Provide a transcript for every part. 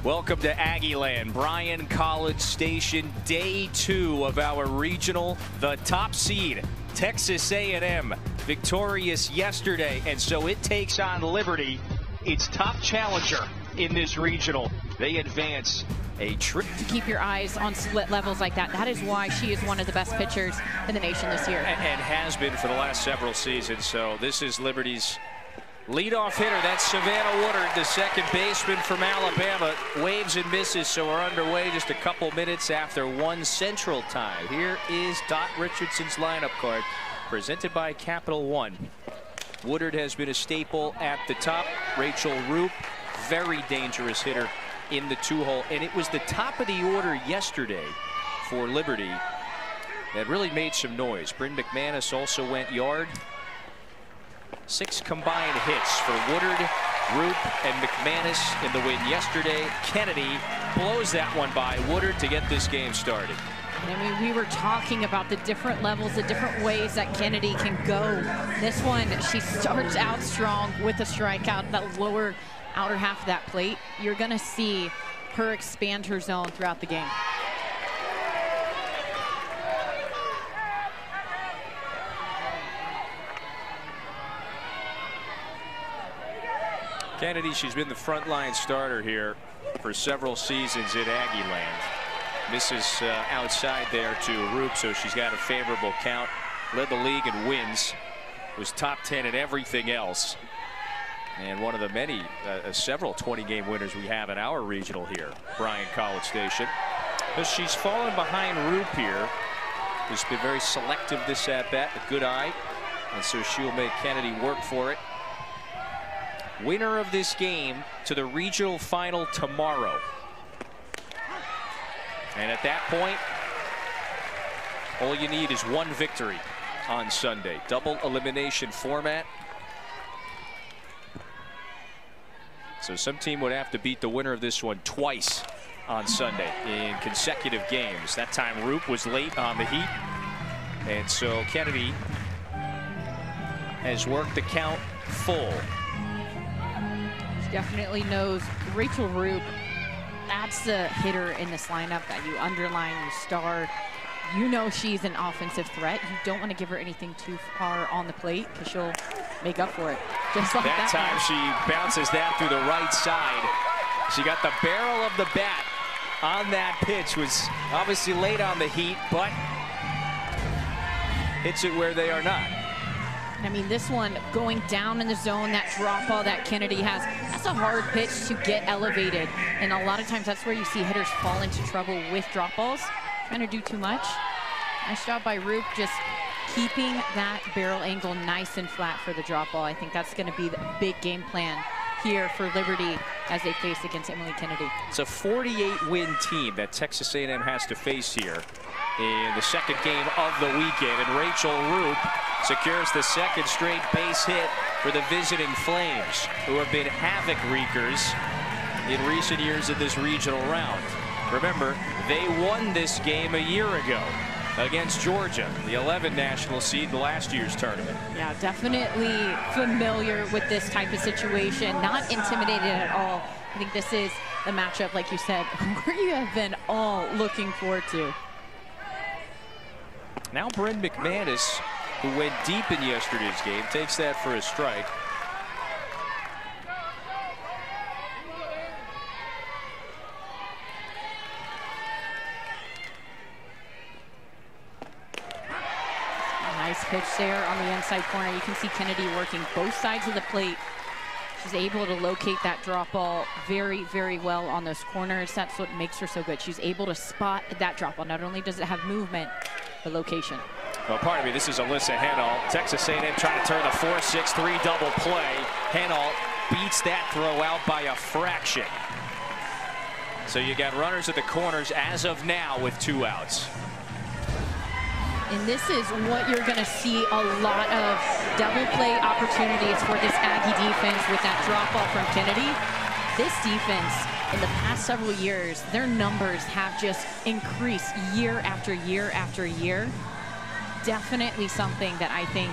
Welcome to Aggieland, Bryan College Station, day 2 of our regional. The top seed, Texas A&M, victorious yesterday, and so it takes on Liberty, its top challenger in this regional. They advance a trip. To keep your eyes on split levels like that. That is why she is one of the best pitchers in the nation this year. And has been for the last several seasons. So this is Liberty's leadoff hitter. That's Savannah Woodard, the second baseman from Alabama. Waves and misses, so we're underway just a couple minutes after 1 Central Time. Here is Dot Richardson's lineup card, presented by Capital One. Woodard has been a staple at the top. Rachel Roop, very dangerous hitter in the 2-hole, and it was the top of the order yesterday for Liberty that really made some noise. Bryn McManus also went yard. 6 combined hits for Woodard, Roop, and McManus in the win yesterday. Kennedy blows that one by Woodard to get this game started. I mean, we were talking about the different levels, the different ways that Kennedy can go. This one, she starts out strong with a strikeout, that lower outer half of that plate. You're going to see her expand her zone throughout the game. Kennedy, she's been the frontline starter here for several seasons at Aggieland. Misses outside there to Roop, so she's got a favorable count. Led the league in wins. Was top 10 in everything else. And one of the many, several 20-game winners we have in our regional here, Bryan College Station. But she's fallen behind Roop here. Who's been very selective this at-bat, a good eye. And so she'll make Kennedy work for it. Winner of this game to the regional final tomorrow. And at that point, all you need is 1 victory on Sunday. Double elimination format. So some team would have to beat the winner of this one twice on Sunday in consecutive games. That time Roop was late on the heat. And so Kennedy has worked the count full. Definitely knows Rachel Roop. That's the hitter in this lineup that you underline, you star. You know she's an offensive threat. You don't want to give her anything too far on the plate because she'll make up for it. Just like that time she bounces that through the right side. She got the barrel of the bat on that pitch. Was obviously late on the heat, but hits it where they are not. I mean, this one going down in the zone, that drop ball that Kennedy has, that's a hard pitch to get elevated. And a lot of times that's where you see hitters fall into trouble with drop balls. Trying to do too much. Nice job by Roop, just keeping that barrel angle nice and flat for the drop ball. I think that's going to be the big game plan here for Liberty as they face against Emily Kennedy. It's a 48-win team that Texas A&M has to face here in the second game of the weekend. And Rachel Roop secures the second straight base hit for the visiting Flames, who have been havoc wreakers in recent years of this regional round. Remember, they won this game a year ago against Georgia, the 11 national seed in last year's tournament. Yeah, definitely familiar with this type of situation, not intimidated at all. I think this is the matchup, like you said, where you have been all looking forward to. Now Bryn McManus, who went deep in yesterday's game, takes that for a strike. Nice pitch there on the inside corner. You can see Kennedy working both sides of the plate. She's able to locate that drop ball very, very well on those corners. That's what makes her so good. She's able to spot that drop ball. Not only does it have movement, but location. Well, pardon me, this is Alyssa Hennault. Texas A&M trying to turn the 4-6-3 double play. Hennault beats that throw out by a fraction. So you got runners at the corners as of now with 2 outs. And this is what you're going to see a lot of double play opportunities for this Aggie defense with that drop ball from Kennedy. This defense, in the past several years, their numbers have just increased year after year after year. Definitely something that I think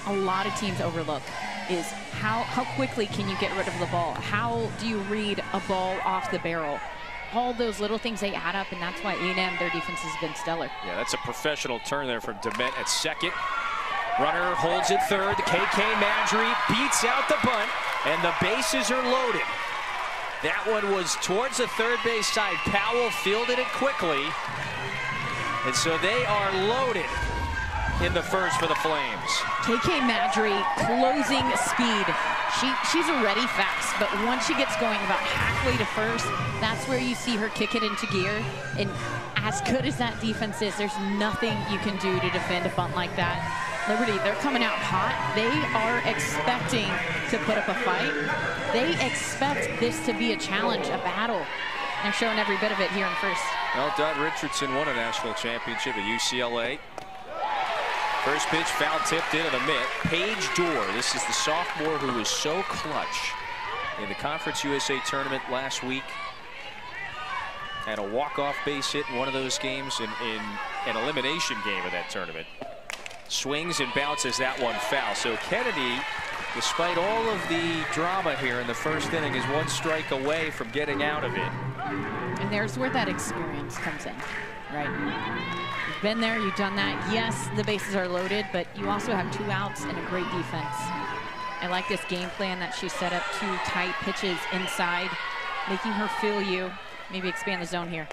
a lot of teams overlook. is how quickly can you get rid of the ball? How do you read a ball off the barrel? All those little things, they add up, and that's why A&M, their defense has been stellar. Yeah, that's a professional turn there from Demet at second. Runner holds it third. KK Madry beats out the bunt, and the bases are loaded. That one was towards the third base side. Powell fielded it quickly, and so they are loaded in the first for the Flames. KK Madry, closing speed. She's already fast, but once she gets going about halfway to first, that's where you see her kick it into gear. And as good as that defense is, there's nothing you can do to defend a bunt like that. Liberty, they're coming out hot. They are expecting to put up a fight. They expect this to be a challenge, a battle. They're showing every bit of it here in first. Well, Dodd Richardson won a national championship at UCLA. First pitch, foul tipped into the mitt. Paige Dorr, this is the sophomore who was so clutch in the Conference USA tournament last week. Had a walk-off base hit in one of those games in an elimination game of that tournament. Swings and bounces that one foul. So Kennedy, despite all of the drama here in the first inning, is one strike away from getting out of it. And there's where that experience comes in, right? You've been there, you've done that. Yes, the bases are loaded, but you also have 2 outs and a great defense. I like this game plan that she set up, 2 tight pitches inside, making her feel you. Maybe expand the zone here.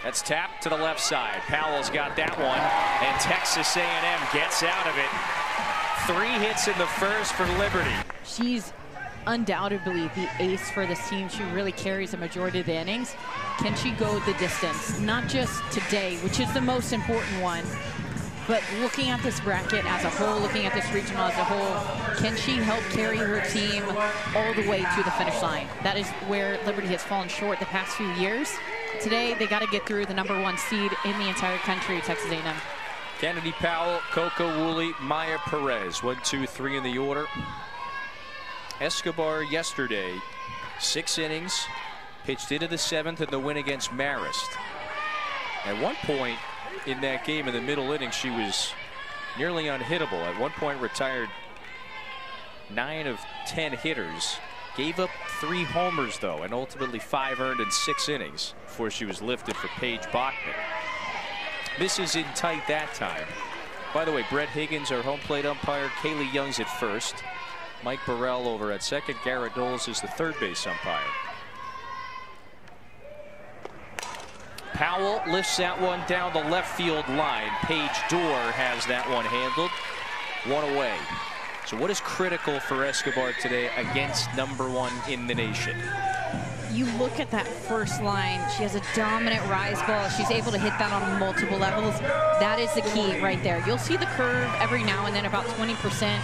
That's tapped to the left side. Powell's got that one, and Texas A&M gets out of it. 3 hits in the first for Liberty. She's undoubtedly the ace for this team. She really carries a majority of the innings. Can she go the distance? Not just today, which is the most important one, but looking at this bracket as a whole, looking at this regional as a whole, can she help carry her team all the way to the finish line? That is where Liberty has fallen short the past few years. Today, they got to get through the #1 seed in the entire country, Texas A&M. Kennedy Powell, Coco Woolley, Maya Perez. 1, 2, 3 in the order. Escobar yesterday, 6 innings, pitched into the 7th in the win against Marist. At one point in that game in the middle innings, she was nearly unhittable. At one point retired 9 of 10 hitters. Gave up 3 homers, though, and ultimately 5 earned in 6 innings before she was lifted for Paige Bachman. Misses in tight that time. By the way, Brett Higgins, our home plate umpire. Kaylee Young's at first. Mike Burrell over at second. Garrett Knowles is the third base umpire. Powell lifts that one down the left field line. Paige Dorr has that one handled. 1 away. So what is critical for Escobar today against #1 in the nation? You look at that first line, she has a dominant rise ball. She's able to hit that on multiple levels. That is the key right there. You'll see the curve every now and then, about 20%,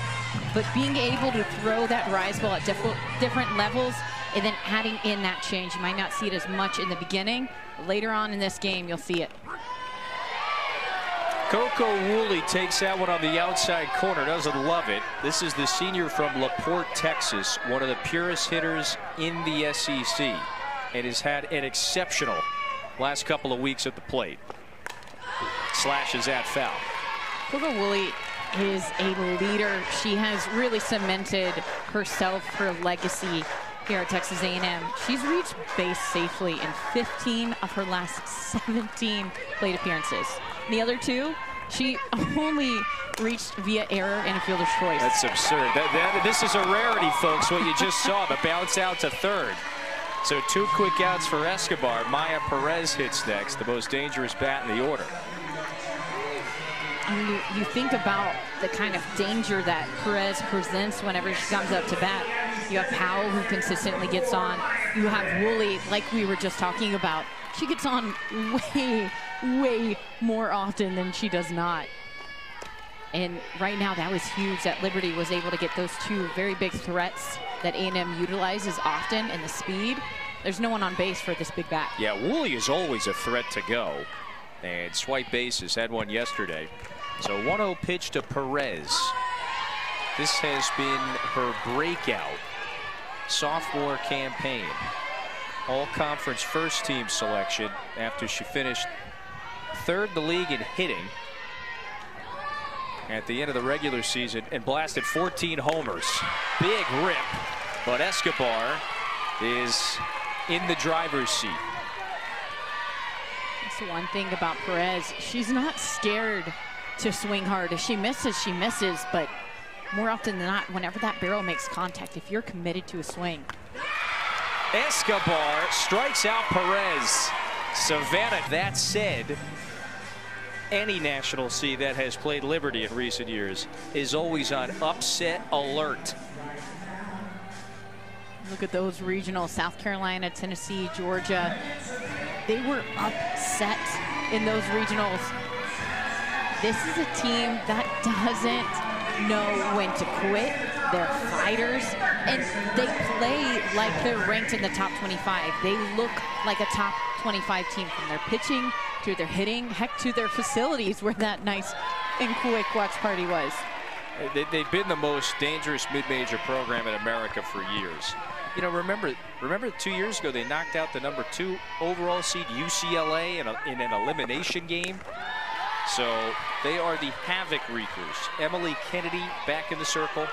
but being able to throw that rise ball at different levels and then adding in that change. You might not see it as much in the beginning. Later on in this game, you'll see it. Coco Woolley takes that one on the outside corner. Doesn't love it. This is the senior from LaPorte, Texas, one of the purest hitters in the SEC, and has had an exceptional last couple of weeks at the plate. Slashes that foul. Coco Woolley is a leader. She has really cemented herself, her legacy here at Texas A&M. She's reached base safely in 15 of her last 17 plate appearances. The other 2, she only reached via error and a fielder's choice. That's absurd. This is a rarity, folks, what you just saw, the bounce out to third. So 2 quick outs for Escobar. Maya Perez hits next, the most dangerous bat in the order. And you think about the kind of danger that Perez presents whenever she comes up to bat. You have Powell, who consistently gets on. You have Woolley, like we were just talking about. She gets on way more often than she does not. And right now, that was huge that Liberty was able to get those 2 very big threats that A&M utilizes often, and the speed. There's no one on base for this big bat. Yeah, Woolley is always a threat to go. And swipe bases, had one yesterday. So 1-0 pitch to Perez. This has been her breakout sophomore campaign. All-conference first-team selection after she finished 3rd in the league in hitting. at the end of the regular season and blasted 14 homers. Big rip, but Escobar is in the driver's seat. That's one thing about Perez. She's not scared to swing hard. If she misses, but more often than not, whenever that barrel makes contact, if you're committed to a swing. Escobar strikes out Perez. Savannah, that said, any National C that has played Liberty in recent years is always on upset alert. Look at those regionals, South Carolina, Tennessee, Georgia. They were upset in those regionals. This is a team that doesn't know when to quit. They're fighters, and they play like they're ranked in the top 25. They look like a top 25 team from their pitching to their hitting, heck, to their facilities where that nice and quick watch party was. They've been the most dangerous mid-major program in America for years. You know, remember 2 years ago they knocked out the #2 overall seed UCLA in an elimination game. So they are the havoc wreakers. Emily Kennedy back in the circle.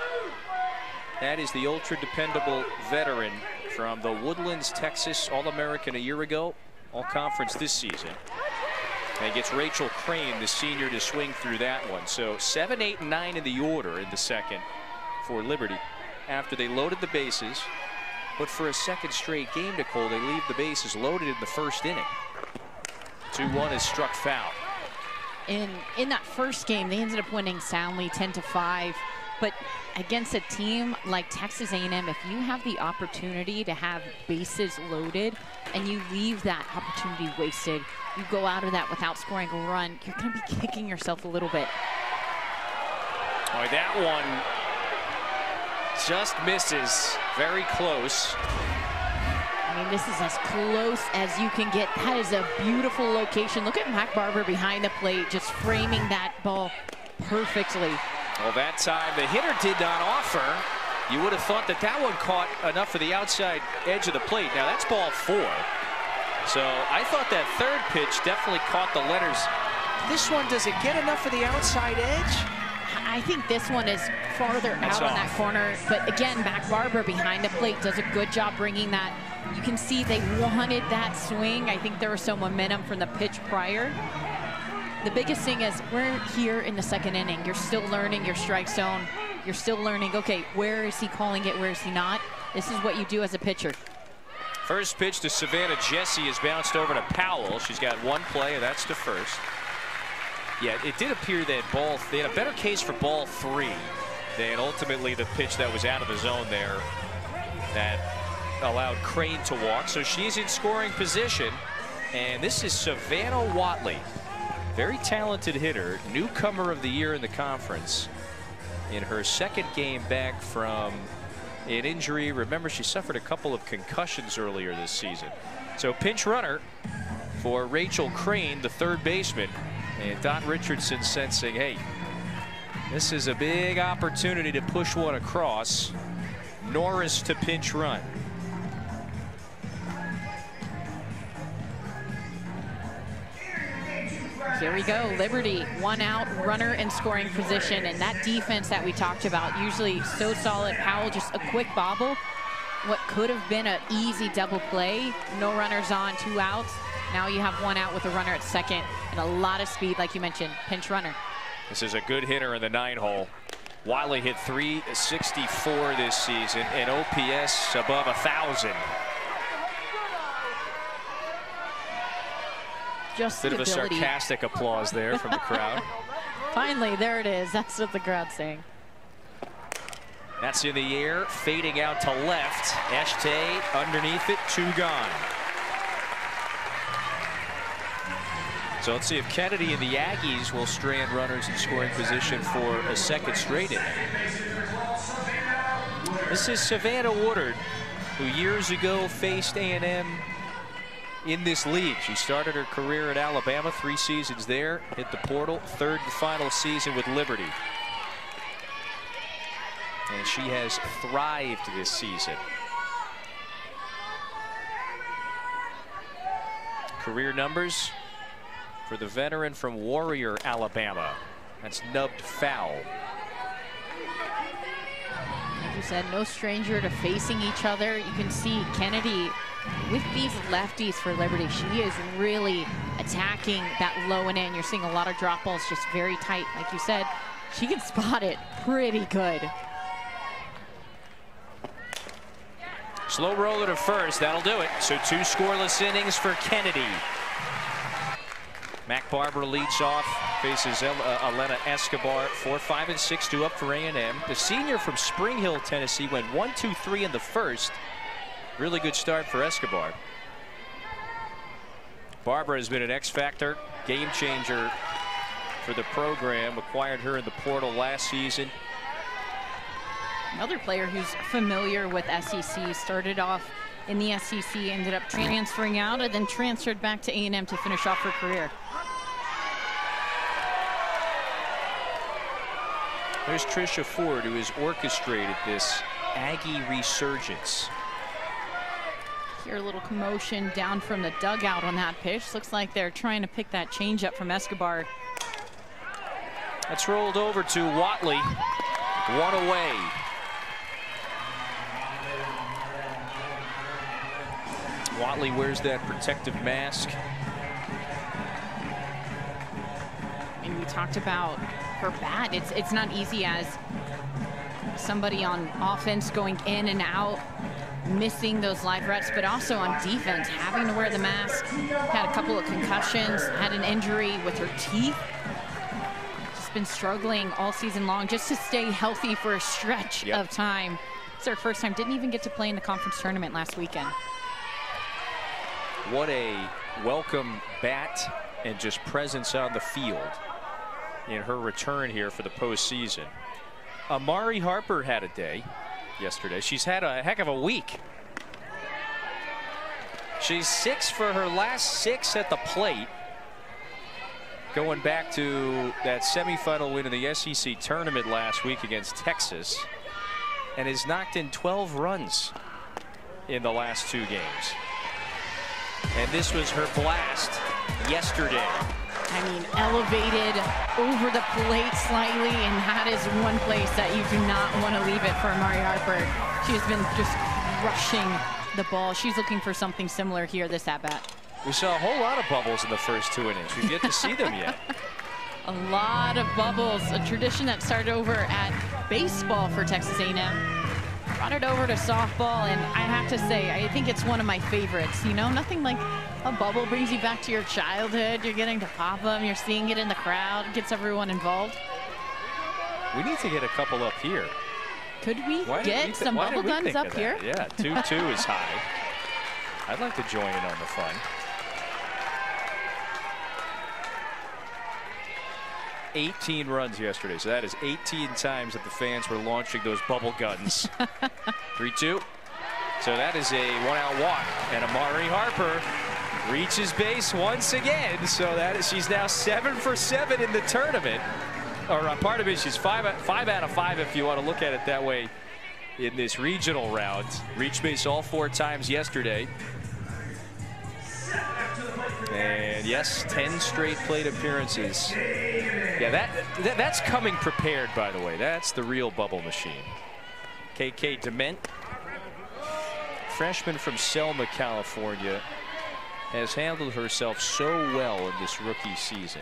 That is the ultra dependable veteran from the Woodlands, Texas, All-American a year ago, All-Conference this season. And gets Rachel Crane, the senior, to swing through that one. So 7, 8, and 9 in the order in the second for Liberty after they loaded the bases. But for a second straight game, Nicole, they leave the bases loaded in the first inning. 2-1 is struck foul. In that first game, they ended up winning soundly 10-5. But against a team like Texas A&M, if you have the opportunity to have bases loaded and you leave that opportunity wasted, you go out of that without scoring a run, you're going to be kicking yourself a little bit. Oh, that one just misses. Very close. I mean, this is as close as you can get. That is a beautiful location. Look at Mac Barber behind the plate, just framing that ball perfectly. Well, that time the hitter did not offer. You would have thought that that one caught enough for the outside edge of the plate. Now that's ball 4. So I thought that third pitch definitely caught the letters. This one, does it get enough for the outside edge? I think this one is farther out on that corner. But again, Mac Barber behind the plate does a good job bringing that. You can see they wanted that swing. I think there was some momentum from the pitch prior. The biggest thing is we're here in the second inning. You're still learning your strike zone. You're still learning, okay, where is he calling it, where is he not? This is what you do as a pitcher. First pitch to Savannah Jesse is bounced over to Powell. She's got one play, and that's to first. Yeah, it did appear that they had a better case for ball 3 than ultimately the pitch that was out of the zone there that allowed Crane to walk. So she's in scoring position, and this is Savannah Watley. Very talented hitter, newcomer of the year in the conference. In her second game back from an injury. Remember, she suffered a couple of concussions earlier this season. So pinch runner for Rachel Crane, the third baseman. And Don Richardson sensing, hey, this is a big opportunity to push one across. Norris to pinch run. Here we go, Liberty, 1 out, runner in scoring position, and that defense that we talked about, usually so solid. Powell just a quick bobble. What could have been an easy double play, no runners on, 2 outs. Now you have 1 out with a runner at second and a lot of speed, like you mentioned, pinch runner. This is a good hitter in the 9-hole. Wiley hit .364 this season and OPS above 1,000. Just bit of a sarcastic applause there from the crowd. Finally, there it is. That's what the crowd's saying. That's in the air, fading out to left. Eshte underneath it, 2 gone. So let's see if Kennedy and the Aggies will strand runners in scoring position for a second straight inning. This is Savannah Woodard, who years ago faced A&M in this league. She started her career at Alabama, 3 seasons there, hit the portal, 3rd and final season with Liberty. And she has thrived this season. Career numbers for the veteran from Warrior, Alabama. That's nubbed foul. Like you said, no stranger to facing each other. You can see Kennedy with these lefties for Liberty. She is really attacking that low and in. You're seeing a lot of drop balls just very tight. Like you said, she can spot it pretty good. Slow roller to first. That'll do it. So 2 scoreless innings for Kennedy. Mac Barber leads off, faces Elena Escobar. 4, 5, and 6, 2 up for A&M. The senior from Spring Hill, Tennessee, went 1, 2, 3 in the first. Really good start for Escobar. Barbara has been an X-factor, game changer for the program. Acquired her in the portal last season. Another player who's familiar with SEC, started off in the SEC, ended up transferring out, and then transferred back to A&M to finish off her career. There's Trisha Ford, who has orchestrated this Aggie resurgence. Here, a little commotion down from the dugout on that pitch. Looks like they're trying to pick that change up from Escobar. That's rolled over to Watley. 1 away. Watley wears that protective mask. And we talked about her bat. It's not easy as somebody on offense going in and out, missing those live reps, but also on defense, having to wear the mask. Had a couple of concussions, had an injury with her teeth. Just been struggling all season long just to stay healthy for a stretch of time. It's her first time. Didn't even get to play in the conference tournament last weekend. What a welcome bat and just presence on the field in her return here for the postseason. Amari Harper had a day yesterday. She's had a heck of a week. She's 6 for her last 6 at the plate, going back to that semifinal win in the SEC tournament last week against Texas, and has knocked in 12 runs in the last 2 games. And this was her blast yesterday. I mean, elevated over the plate slightly, and that is one place that you do not want to leave it for Amari Harper. She has been just rushing the ball. She's looking for something similar here this at-bat. We saw a whole lot of bubbles in the first 2 innings. We've yet to see them yet. A lot of bubbles, a tradition that started over at baseball for Texas A&M. Brought it over to softball, and I have to say, I think it's one of my favorites. You know, nothing like a bubble brings you back to your childhood. You're getting to pop them, you're seeing it in the crowd, gets everyone involved. We need to get a couple up here. Could we get some bubble guns up here? Yeah, 2-2 is high. I'd like to join in on the fun. 18 runs yesterday, so that is 18 times that the fans were launching those bubble guns. 3-2. So that is a 1-out walk, and Amari Harper reaches base once again. So that is, she's now 7 for 7 in the tournament. Or part of it, she's 5 out of 5 if you want to look at it that way in this regional round. Reached base all 4 times yesterday. And yes, 10 straight plate appearances. Yeah, that's coming prepared, by the way. That's the real bubble machine. KK Dement, freshman from Selma, California, has handled herself so well in this rookie season.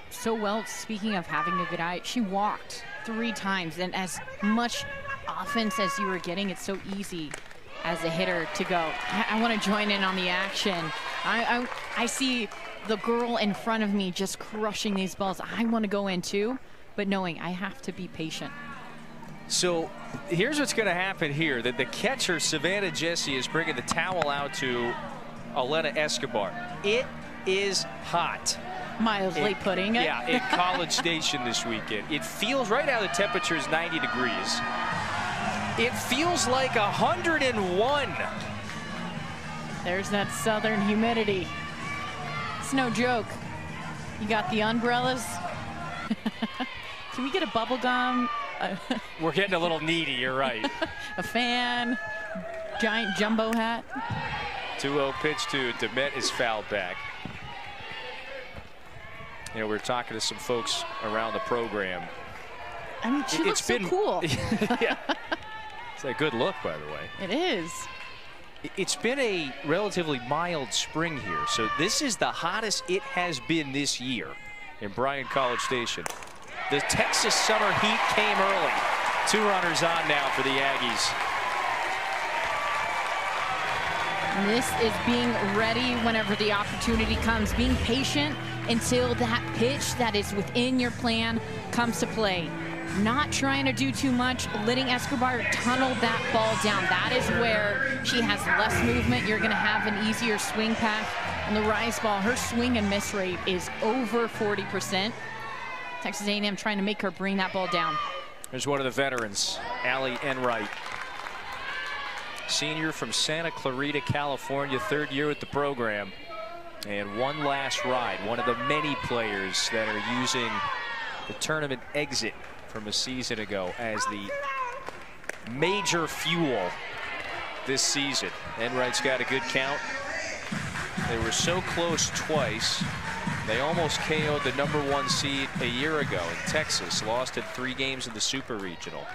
So well. Speaking of having a good eye, she walked 3 times, and as much offense as you were getting, it's so easy as a hitter to go, I want to join in on the action. I see the girl in front of me just crushing these balls. I want to go in too, but knowing I have to be patient. So here's what's going to happen here. That the catcher, Savannah Jesse, is bringing the towel out to Elena Escobar. It is hot. Mildly putting it. Yeah, in College Station this weekend. It feels, right now the temperature is 90 degrees. It feels like 101. There's that southern humidity. It's no joke. You got the umbrellas. Can we get a bubble gum? We're getting a little needy, you're right. A fan, giant jumbo hat. 2-0 pitch to Dement is fouled back. You know, we were talking to some folks around the program. I mean, she looks so cool. Yeah. It's a good look, by the way. It is. It's been a relatively mild spring here, so this is the hottest it has been this year in Bryan-College Station. The Texas summer heat came early. 2 runners on now for the Aggies. And this is being ready whenever the opportunity comes, being patient until that pitch that is within your plan comes to play. Not trying to do too much, letting Escobar tunnel that ball down. That is where she has less movement. You're going to have an easier swing path. On the rise ball, her swing and miss rate is over 40%. Texas A&M trying to make her bring that ball down. There's one of the veterans, Allie Enright. Senior from Santa Clarita, California, 3rd year with the program. And one last ride, one of the many players that are using the tournament exit from a season ago as the major fuel this season. Enright's got a good count. They were so close twice. They almost KO'd the #1 seed a year ago in Texas. Lost in 3 games in the Super Regional.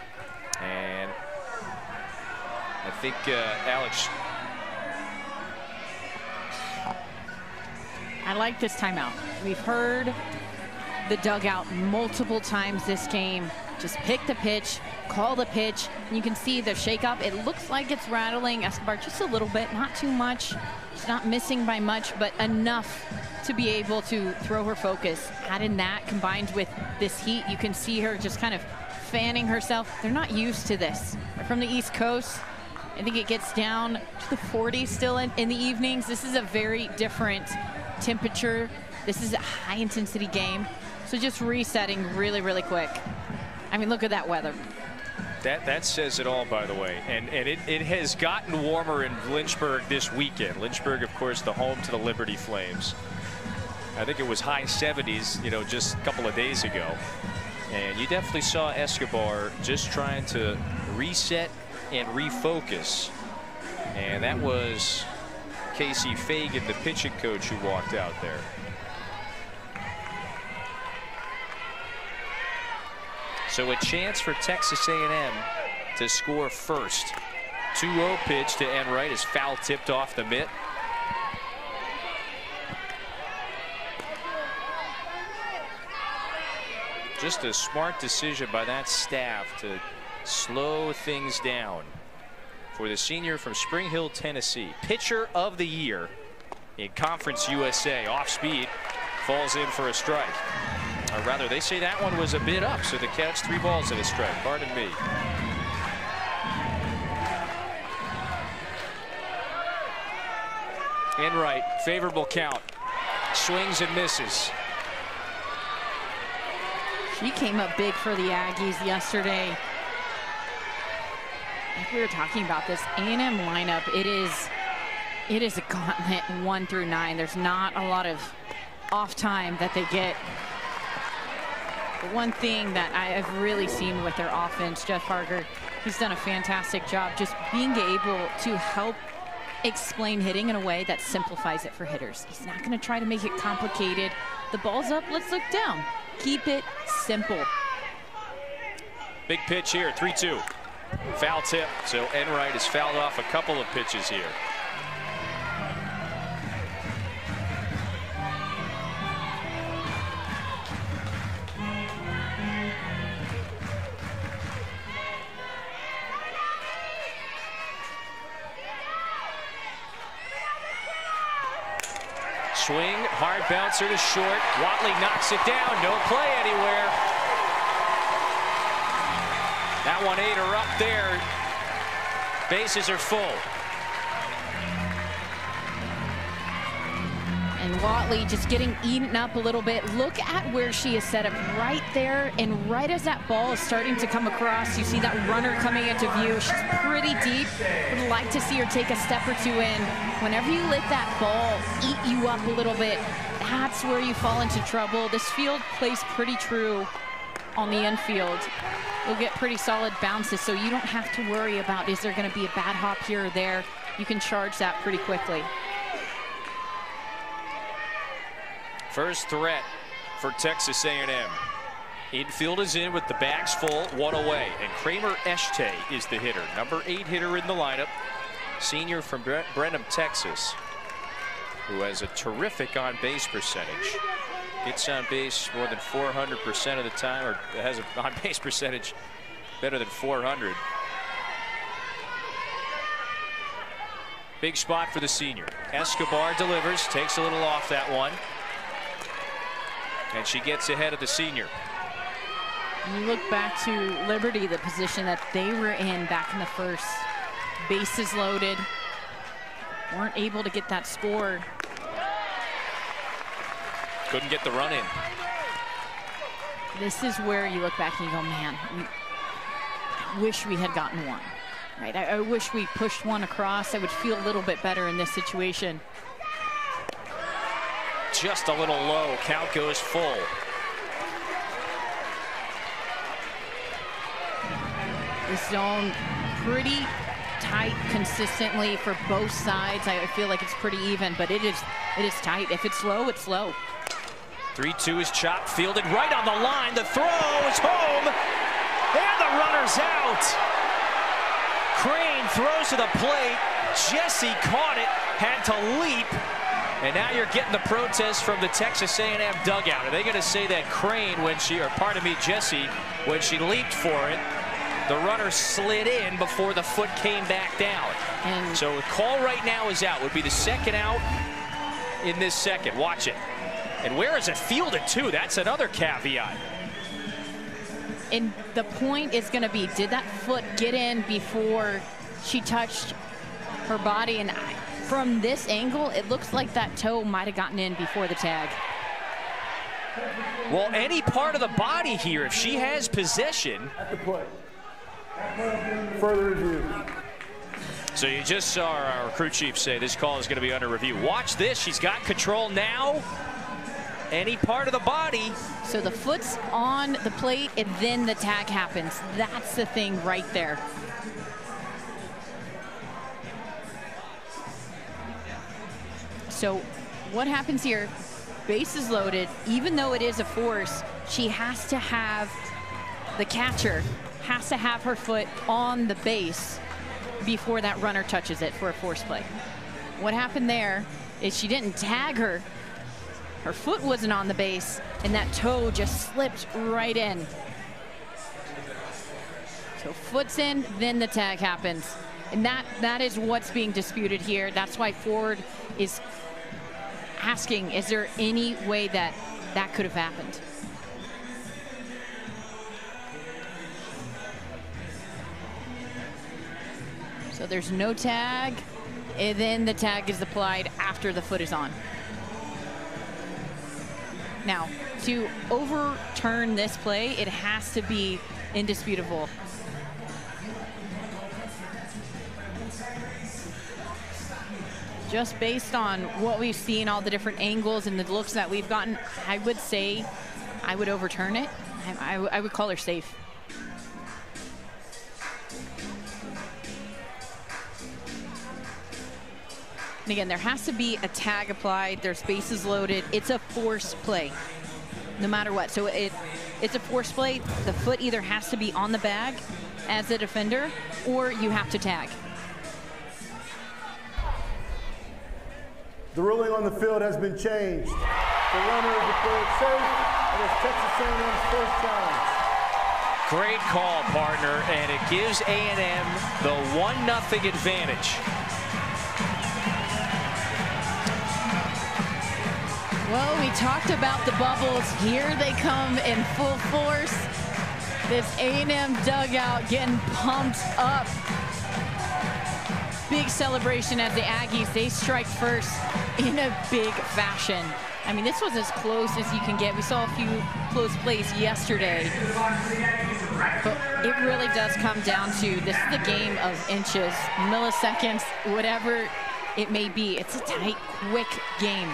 And I think Alex. I like this timeout. We've heard the dugout multiple times this game. Just pick the pitch, call the pitch. You can see the shakeup. It looks like it's rattling Escobar just a little bit, not too much. She's not missing by much, but enough to be able to throw her focus. Add in that combined with this heat, you can see her just kind of fanning herself. They're not used to this. They're from the East Coast. I think it gets down to the 40s still in the evenings. This is a very different temperature. This is a high intensity game. So just resetting really, really quick. I mean, look at that weather. That says it all, by the way. And it has gotten warmer in Lynchburg this weekend. Lynchburg, of course, the home to the Liberty Flames. I think it was high 70s, you know, just a couple of days ago. And you definitely saw Escobar just trying to reset and refocus. And that was Casey Fagan, the pitching coach, who walked out there. So a chance for Texas A&M to score first. 2-0 pitch to Enright is foul tipped off the mitt. Just a smart decision by that staff to slow things down for the senior from Spring Hill, Tennessee. Pitcher of the year in Conference USA. Off speed, falls in for a strike. Or rather, they say that one was a bit up, so the catch, 3 balls and a strike. Pardon me. Enright, favorable count. Swings and misses. She came up big for the Aggies yesterday. Like we were talking about this A&M lineup, it is a gauntlet 1 through 9. There's not a lot of off time that they get. The one thing that I've really seen with their offense, Jeff Parker, he's done a fantastic job just being able to help explain hitting in a way that simplifies it for hitters. He's not going to try to make it complicated. The ball's up, let's look down. Keep it simple. Big pitch here, 3-2. Foul tip, so Enright has fouled off a couple of pitches here. Swing, hard bouncer to short. Watley knocks it down. No play anywhere. That one ate her up there. Bases are full. And Watley just getting eaten up a little bit. Look at where she is set up right there. And right as that ball is starting to come across, you see that runner coming into view. She's pretty deep. Would like to see her take a step or 2 in. Whenever you let that ball eat you up a little bit, that's where you fall into trouble. This field plays pretty true on the infield. You'll get pretty solid bounces, so you don't have to worry about, is there going to be a bad hop here or there? You can charge that pretty quickly. First threat for Texas A&M. Infield is in with the bags full, 1 away. And Kramer Eshte is the hitter. Number 8 hitter in the lineup. Senior from Brenham, Texas, who has a terrific on-base percentage. Gets on base more than 400% of the time, or has an on-base percentage better than 400. Big spot for the senior. Escobar delivers, takes a little off that one. And she gets ahead of the senior. You look back to Liberty, the position that they were in back in the first. Bases loaded. Weren't able to get that score. Couldn't get the run in. This is where you look back and you go, man, I wish we had gotten one. Right? I wish we pushed one across. I would feel a little bit better in this situation. Just a little low. Count goes full. This zone pretty tight consistently for both sides. I feel like it's pretty even, but it is tight. If it's low, it's low. 3-2 is chopped, fielded right on the line. The throw is home, and the runner's out. Crane throws to the plate. Jesse caught it, had to leap, and now you're getting the protest from the Texas A&M dugout. Are they going to say that Crane, when she, or pardon me, Jesse, when she leaped for it, the runner slid in before the foot came back down? And so the call right now is out. Would be the second out in this second. Watch it. And where is it fielded to? That's another caveat. And the point is going to be, did that foot get in before she touched her body? And from this angle, it looks like that toe might have gotten in before the tag. Well, any part of the body here, if she has possession. At the play. Further review. So you just saw our crew chief say this call is going to be under review. Watch this. She's got control now. Any part of the body. So the foot's on the plate and then the tag happens. That's the thing right there. So what happens here? Bases loaded. Even though it is a force, she has to have, the catcher has to have her foot on the base before that runner touches it for a force play. What happened there is she didn't tag her. Her foot wasn't on the base, and that toe just slipped right in. So foot's in, then the tag happens. And that is what's being disputed here. That's why Ford is asking, is there any way that that could have happened? So there's no tag, and then the tag is applied after the foot is on. Now, to overturn this play, it has to be indisputable. Just based on what we've seen, all the different angles and the looks that we've gotten, I would say I would overturn it. I would call her safe. And again, there has to be a tag applied. There's bases loaded. It's a force play, no matter what. So it's a force play. The foot either has to be on the bag as a defender, or you have to tag. The ruling on the field has been changed. The runner is declared safe, and it's Texas A&M's first challenge. Great call, partner, and it gives A&M the 1-0 advantage. Well, we talked about the bubbles. Here they come in full force. This A&M dugout getting pumped up. Big celebration as the Aggies, they strike first in a big fashion. I mean, this was as close as you can get. We saw a few close plays yesterday. But it really does come down to, this is a game of inches, milliseconds, whatever it may be. It's a tight, quick game.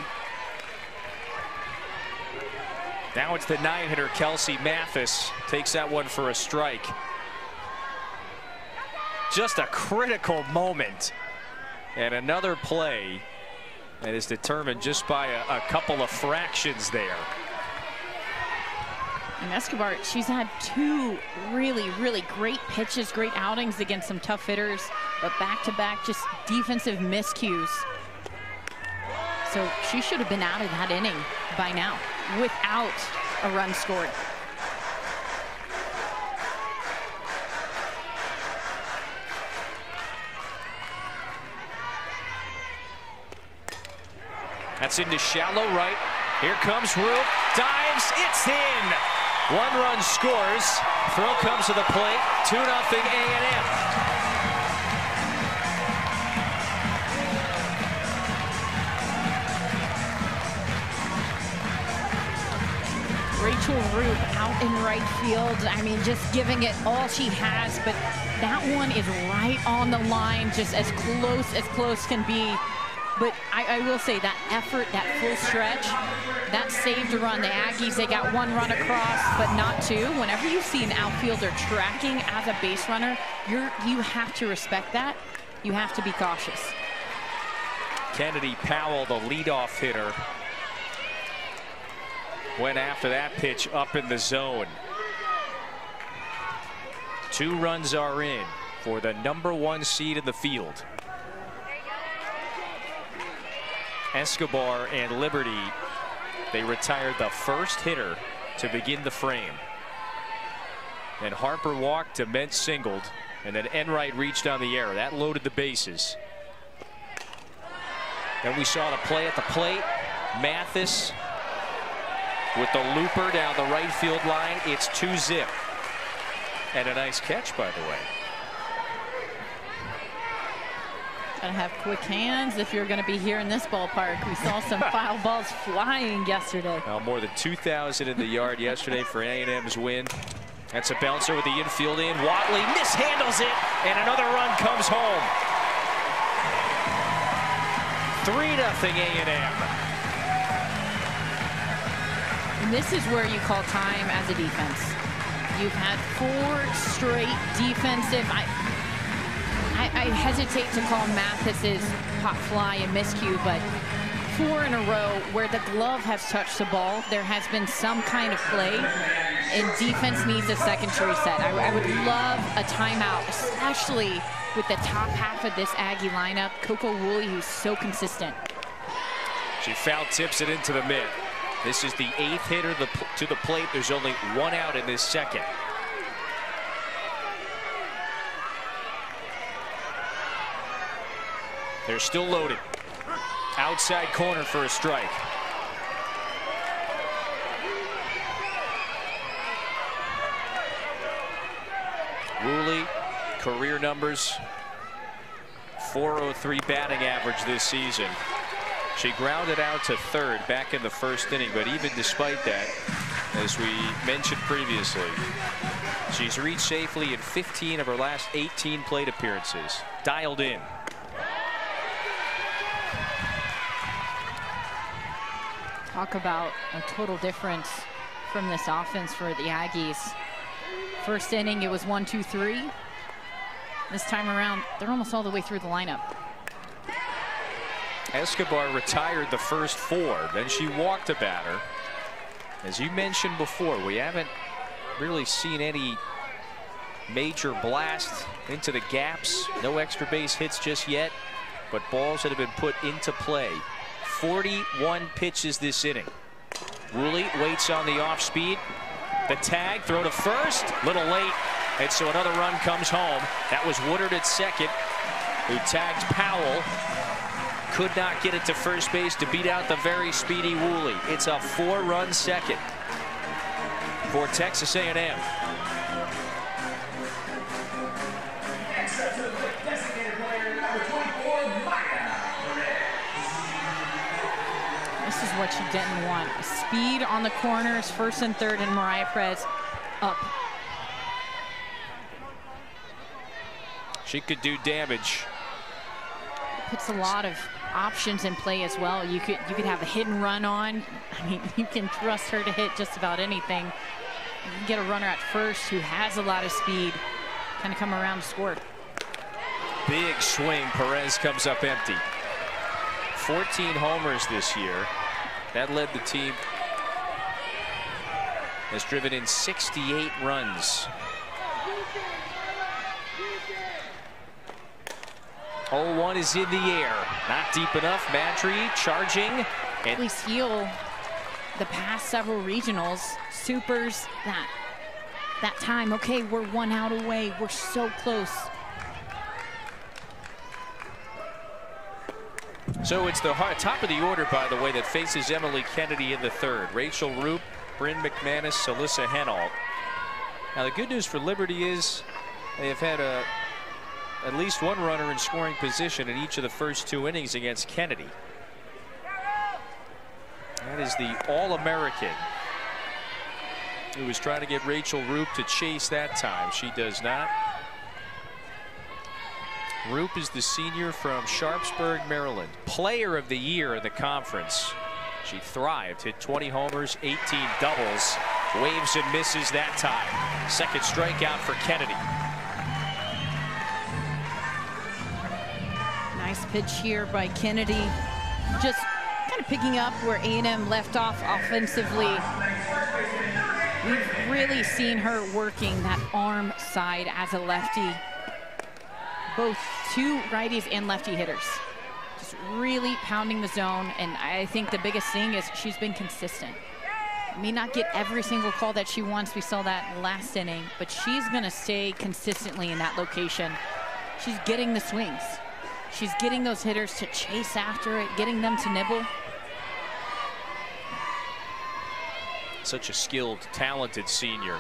Now it's the 9-hitter, Kelsey Mathis, takes that one for a strike. Just a critical moment. And another play that is determined just by a couple of fractions there. And Escobar, she's had 2 really, really great pitches, great outings against some tough hitters, but back-to-back just defensive miscues. So she should have been out of that inning by now without a run scored. That's into shallow right. Here comes Roop, dives, it's in. 1 run scores. Throw comes to the plate. 2-0 A&M. Rachel Roop out in right field. I mean, just giving it all she has, but that one is right on the line, just as close can be. But I will say that effort, that full stretch, that saved a run. The Aggies, they got 1 run across, but not 2. Whenever you see an outfielder tracking as a base runner, you have to respect that. You have to be cautious. Kennedy Powell, the leadoff hitter, went after that pitch up in the zone. 2 runs are in for the #1 seed in the field. Escobar and Liberty, they retired the first hitter to begin the frame. Then Harper walked, Dement singled, and then Enright reached on the error. That loaded the bases. Then we saw the play at the plate. Mathis with the looper down the right field line. It's 2-zip. And a nice catch, by the way. Gotta have quick hands if you're going to be here in this ballpark. We saw some foul balls flying yesterday. Now more than 2,000 in the yard yesterday for A&M's win. That's a bouncer with the infield in. Watley mishandles it, and another run comes home. 3-0 A&M. And this is where you call time as a defense. You've had 4 straight defensive. I hesitate to call Mathis's pop fly a miscue, but 4 in a row where the glove has touched the ball. There has been some kind of play, and defense needs a second to reset. I would love a timeout, especially with the top half of this Aggie lineup. Coco Woolley, who's so consistent. She foul tips it into the mid. This is the 8th hitter to the plate. There's only 1 out in this second. They're still loaded. Outside corner for a strike. Woolley, career numbers, .403 batting average this season. She grounded out to third back in the first inning, but even despite that, as we mentioned previously, she's reached safely in 15 of her last 18 plate appearances. Dialed in. Talk about a total difference from this offense for the Aggies. First inning, it was 1-2-3. This time around, they're almost all the way through the lineup. Escobar retired the first 4. Then she walked a batter. As you mentioned before, we haven't really seen any major blast into the gaps. No extra base hits just yet, but balls that have been put into play. 41 pitches this inning. Woolley waits on the off speed. The tag, throw to first, little late, and so another run comes home. That was Woodard at second, who tagged Powell. Could not get it to first base to beat out the very speedy Woolley. It's a 4-run second for Texas A&M. This is what you didn't want. Speed on the corners, first and third, and Mariah Perez up. She could do damage. Puts a lot of options in play as well. You could have a hit and run on. I mean, you can trust her to hit just about anything. You can get a runner at first who has a lot of speed, kind of come around to score. Big swing. Perez comes up empty. 14 homers this year. That led the team has driven in 68 runs. 0-1 is in the air. Not deep enough. Madry charging. At least heal the past several regionals. Supers, that time. Okay, we're 1 out away. We're so close. So it's the top of the order, by the way, that faces Emily Kennedy in the third. Rachel Roop, Bryn McManus, Alyssa Henault. Now the good news for Liberty is they have had at least one runner in scoring position in each of the first 2 innings against Kennedy. That is the All-American who was trying to get Rachel Roop to chase that time. She does not. Roop is the senior from Sharpsburg, Maryland. Player of the year in the conference. She thrived, hit 20 homers, 18 doubles. Waves and misses that time. Second strikeout for Kennedy. Nice pitch here by Kennedy. Just kind of picking up where A&M left off offensively. We've really seen her working that arm side as a lefty. Both two righties and lefty hitters. Just really pounding the zone, and I think the biggest thing is she's been consistent. May not get every single call that she wants. We saw that last inning, but she's going to stay consistently in that location. She's getting the swings. She's getting those hitters to chase after it, getting them to nibble. Such a skilled, talented senior.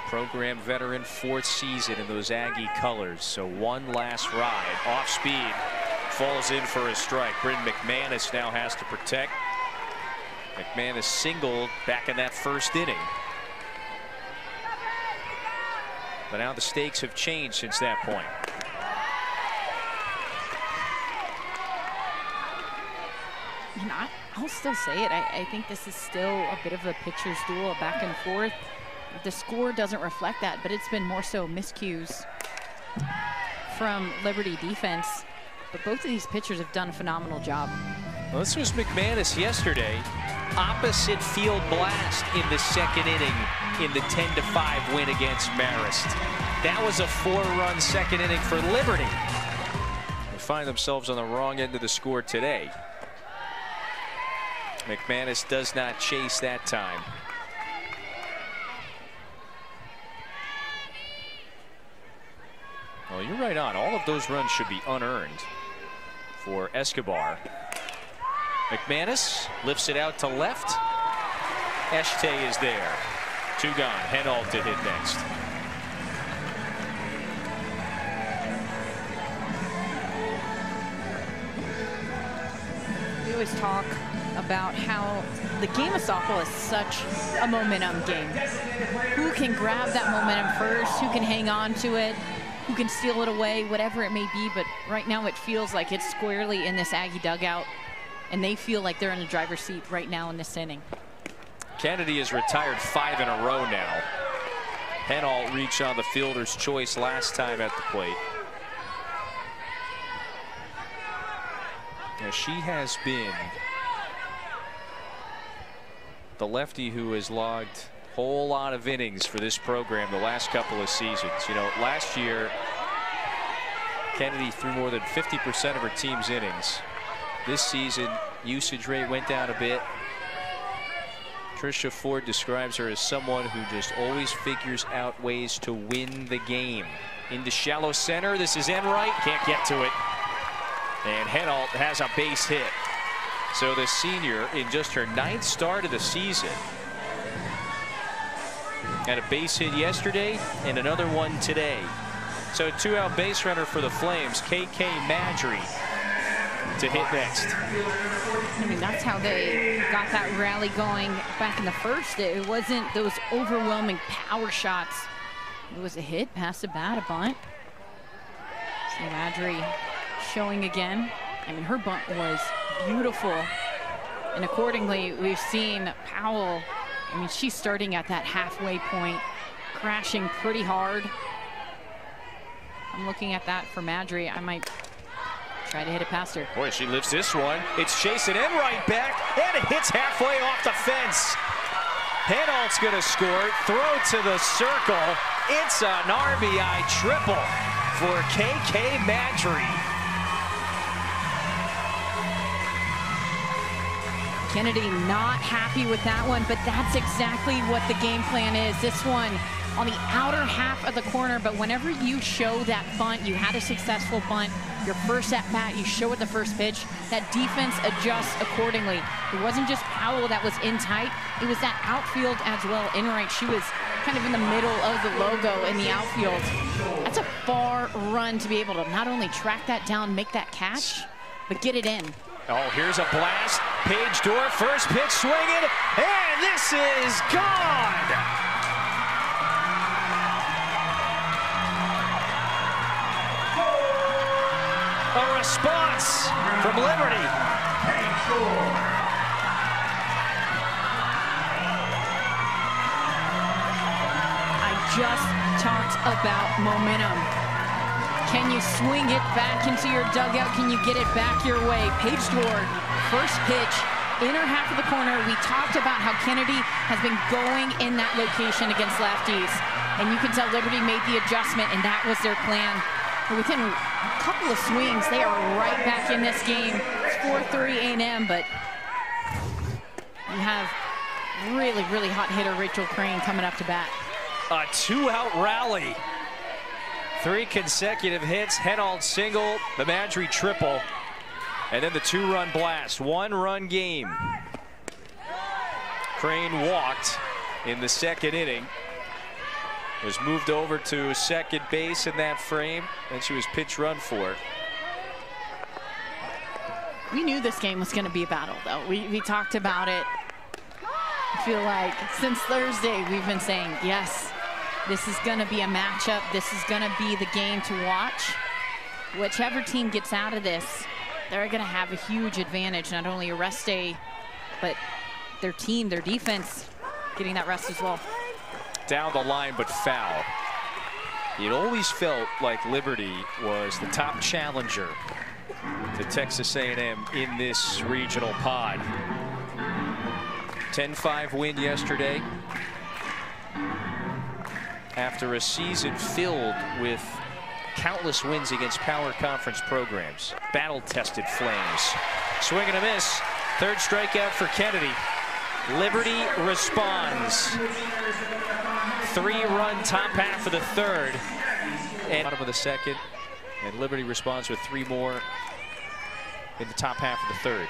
Program veteran, 4th season in those Aggie colors. So one last ride, off speed, falls in for a strike. Bryn McManus now has to protect. McManus singled back in that first inning. But now the stakes have changed since that point. And I'll still say it. I think this is still a bit of a pitcher's duel, a back and forth. The score doesn't reflect that, but it's been more so miscues from Liberty defense. But both of these pitchers have done a phenomenal job. Well, this was McManus yesterday. Opposite field blast in the second inning in the 10-5 win against Marist. That was a 4-run second inning for Liberty. They find themselves on the wrong end of the score today. McManus does not chase that time. Well, you're right on. All of those runs should be unearned for Escobar. McManus lifts it out to left. Eshte is there. 2 gone. Henault to hit next. We always talk about how the game of softball is such a momentum game. Who can grab that momentum first? Who can hang on to it? Who can steal it away? Whatever it may be. But right now it feels like it's squarely in this Aggie dugout, and they feel like they're in the driver's seat right now in this inning. Kennedy has retired 5 in a row now. Henault reached on the fielder's choice last time at the plate. Now she has been the lefty who has logged a whole lot of innings for this program the last couple of seasons. You know, last year Kennedy threw more than 50% of her team's innings. This season usage rate went down a bit. Tricia Ford describes her as someone who just always figures out ways to win the game. Into shallow center. This is Enright. Can't get to it. And Henault has a base hit. So the senior, in just her 9th start of the season, had a base hit yesterday and another one today. So a 2-out base runner for the Flames. KK Madry to hit next. I mean, that's how they got that rally going back in the first. It wasn't those overwhelming power shots. It was a hit past the bat, a bunt. See Madry showing again. I mean, her bunt was beautiful. And accordingly, we've seen Powell. I mean, she's starting at that halfway point, crashing pretty hard. I'm looking at that for Madry. I might try to hit it past her. Boy, she lifts this one. It's Jason Enright back, and it hits halfway off the fence. Headalt's going to score. Throw to the circle. It's an RBI triple for KK Madry. Kennedy not happy with that one, but that's exactly what the game plan is. This one on the outer half of the corner, but whenever you show that bunt, you had a successful bunt, your first at bat, you show it the first pitch, that defense adjusts accordingly. It wasn't just Powell that was in tight, it was that outfield as well. In right, she was kind of in the middle of the logo in the outfield. That's a far run to be able to not only track that down, make that catch, but get it in. Oh, here's a blast. Paige Dorr, first pitch swinging, and this is gone. A response from Liberty. I just talked about momentum. Can you swing it back into your dugout? Can you get it back your way? Paige Dorr, first pitch, inner half of the corner. We talked about how Kennedy has been going in that location against lefties. And you can tell Liberty made the adjustment, and that was their plan. Within a couple of swings, they are right back in this game. It's 4-3 A&M, but you have really, really hot hitter Rachel Crane coming up to bat. A two-out rally. 3 consecutive hits, Headalt single, the Madry triple, and then the 2-run blast. 1-run game. Crane walked in the second inning. Was moved over to second base in that frame, and she was pitch run for. We knew this game was going to be a battle, though. We talked about it. I feel like since Thursday we've been saying, yes, this is going to be a matchup. This is going to be the game to watch. Whichever team gets out of this, they're going to have a huge advantage, not only a rest day, but their team, their defense, getting that rest as well. Down the line, but foul. It always felt like Liberty was the top challenger to Texas A&M in this regional pod. 10-5 win yesterday. After a season filled with countless wins against power conference programs. Battle-tested Flames. Swing and a miss. Third strikeout for Kennedy. Liberty responds. 3-run top half of the third. And bottom of the second. And Liberty responds with 3 more in the top half of the third.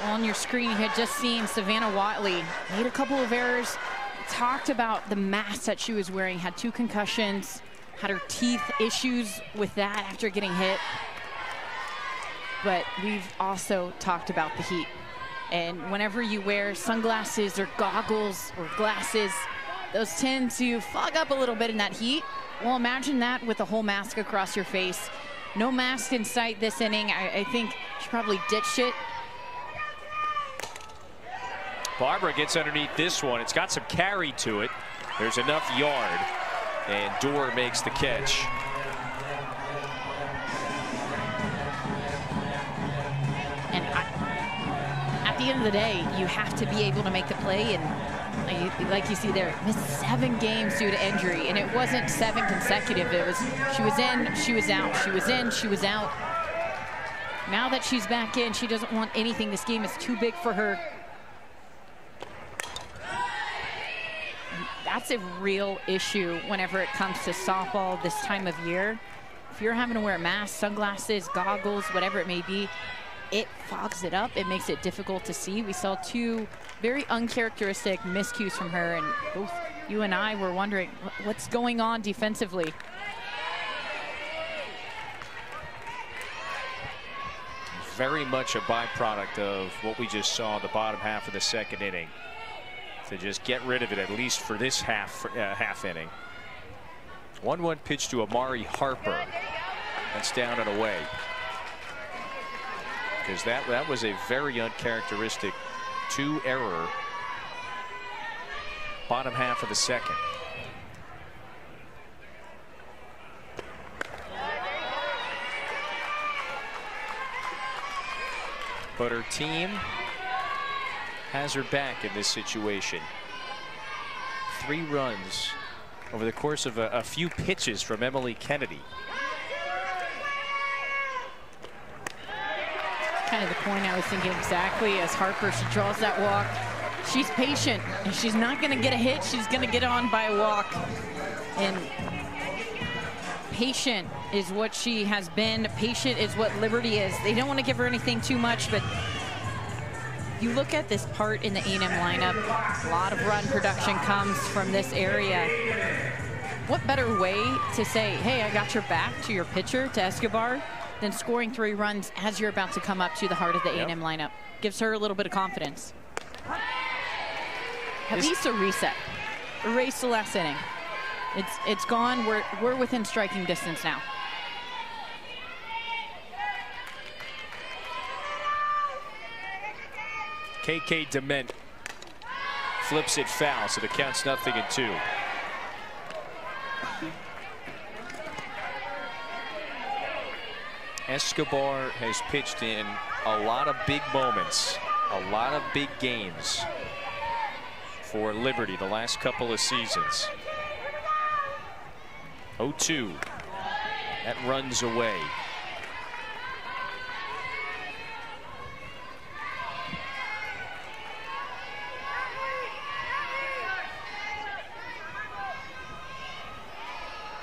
On your screen, you had just seen Savannah Watley made a couple of errors. Talked about the mask that she was wearing, had 2 concussions, had her teeth issues with that after getting hit. But we've also talked about the heat. And whenever you wear sunglasses or goggles or glasses, those tend to fog up a little bit in that heat. Well, imagine that with a whole mask across your face. No mask in sight this inning. I think she probably ditched it. Barbara gets underneath this one. It's got some carry to it. There's enough yard, and Dorr makes the catch. And at the end of the day, you have to be able to make the play. And like you see there, missed 7 games due to injury, and it wasn't 7 consecutive. It was she was in, she was out, she was in, she was out. Now that she's back in, she doesn't want anything. This game is too big for her. That's a real issue whenever it comes to softball this time of year. If you're having to wear masks, sunglasses, goggles, whatever it may be, it fogs it up. It makes it difficult to see. We saw 2 very uncharacteristic miscues from her, and both you and I were wondering what's going on defensively. Very much a byproduct of what we just saw in the bottom half of the second inning. To just get rid of it, at least for this half inning. 1-1 pitch to Amari Harper. That's down and away. Because that was a very uncharacteristic 2-error bottom half of the second. But her team has her back in this situation. 3 runs over the course of a few pitches from Emily Kennedy. Kind of the point I was thinking exactly as Harper, she draws that walk. She's patient, and she's not going to get a hit. She's going to get on by a walk. And patient is what she has been. Patient is what Liberty is. They don't want to give her anything too much, but you look at this part in the A&M lineup, a lot of run production comes from this area. What better way to say, hey, I got your back to your pitcher, to Escobar, than scoring 3 runs as you're about to come up to the heart of the A&M lineup. Gives her a little bit of confidence. At least a reset. Erase the last inning. It's gone. We're within striking distance now. KK Dement flips it foul, so the count's 0-2. Escobar has pitched in a lot of big moments, a lot of big games for Liberty the last couple of seasons. 0-2. That runs away.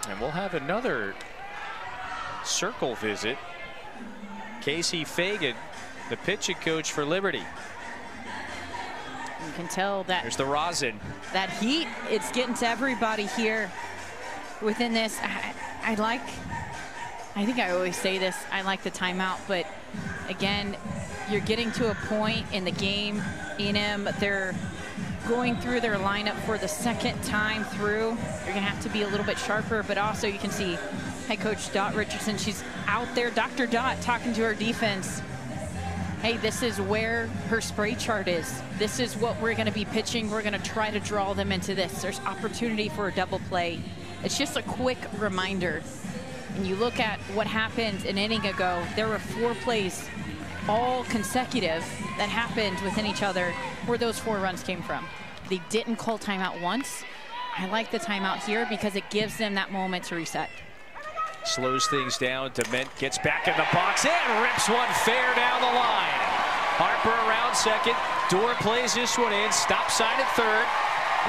And we'll have another circle visit. Casey Fagan, the pitching coach for Liberty. You can tell that there's the rosin. That heat, it's getting to everybody here within this. I think I always say this, I like the timeout, but again, you're getting to a point in the game. A&M, they're going through their lineup for the 2nd time through. You're gonna have to be a little bit sharper, but also you can see head coach Dot Richardson, she's out there, Dr. Dot, talking to her defense. Hey, this is where her spray chart is. This is what we're gonna be pitching. We're gonna try to draw them into this. There's opportunity for a double play. It's just a quick reminder. And you look at what happened an inning ago, there were 4 plays, all consecutive, that happened within each other where those 4 runs came from. They didn't call timeout once. I like the timeout here because it gives them that moment to reset. Slows things down. Dement gets back in the box and rips one fair down the line. Harper around second. Dorr plays this one in. Stop sign at third.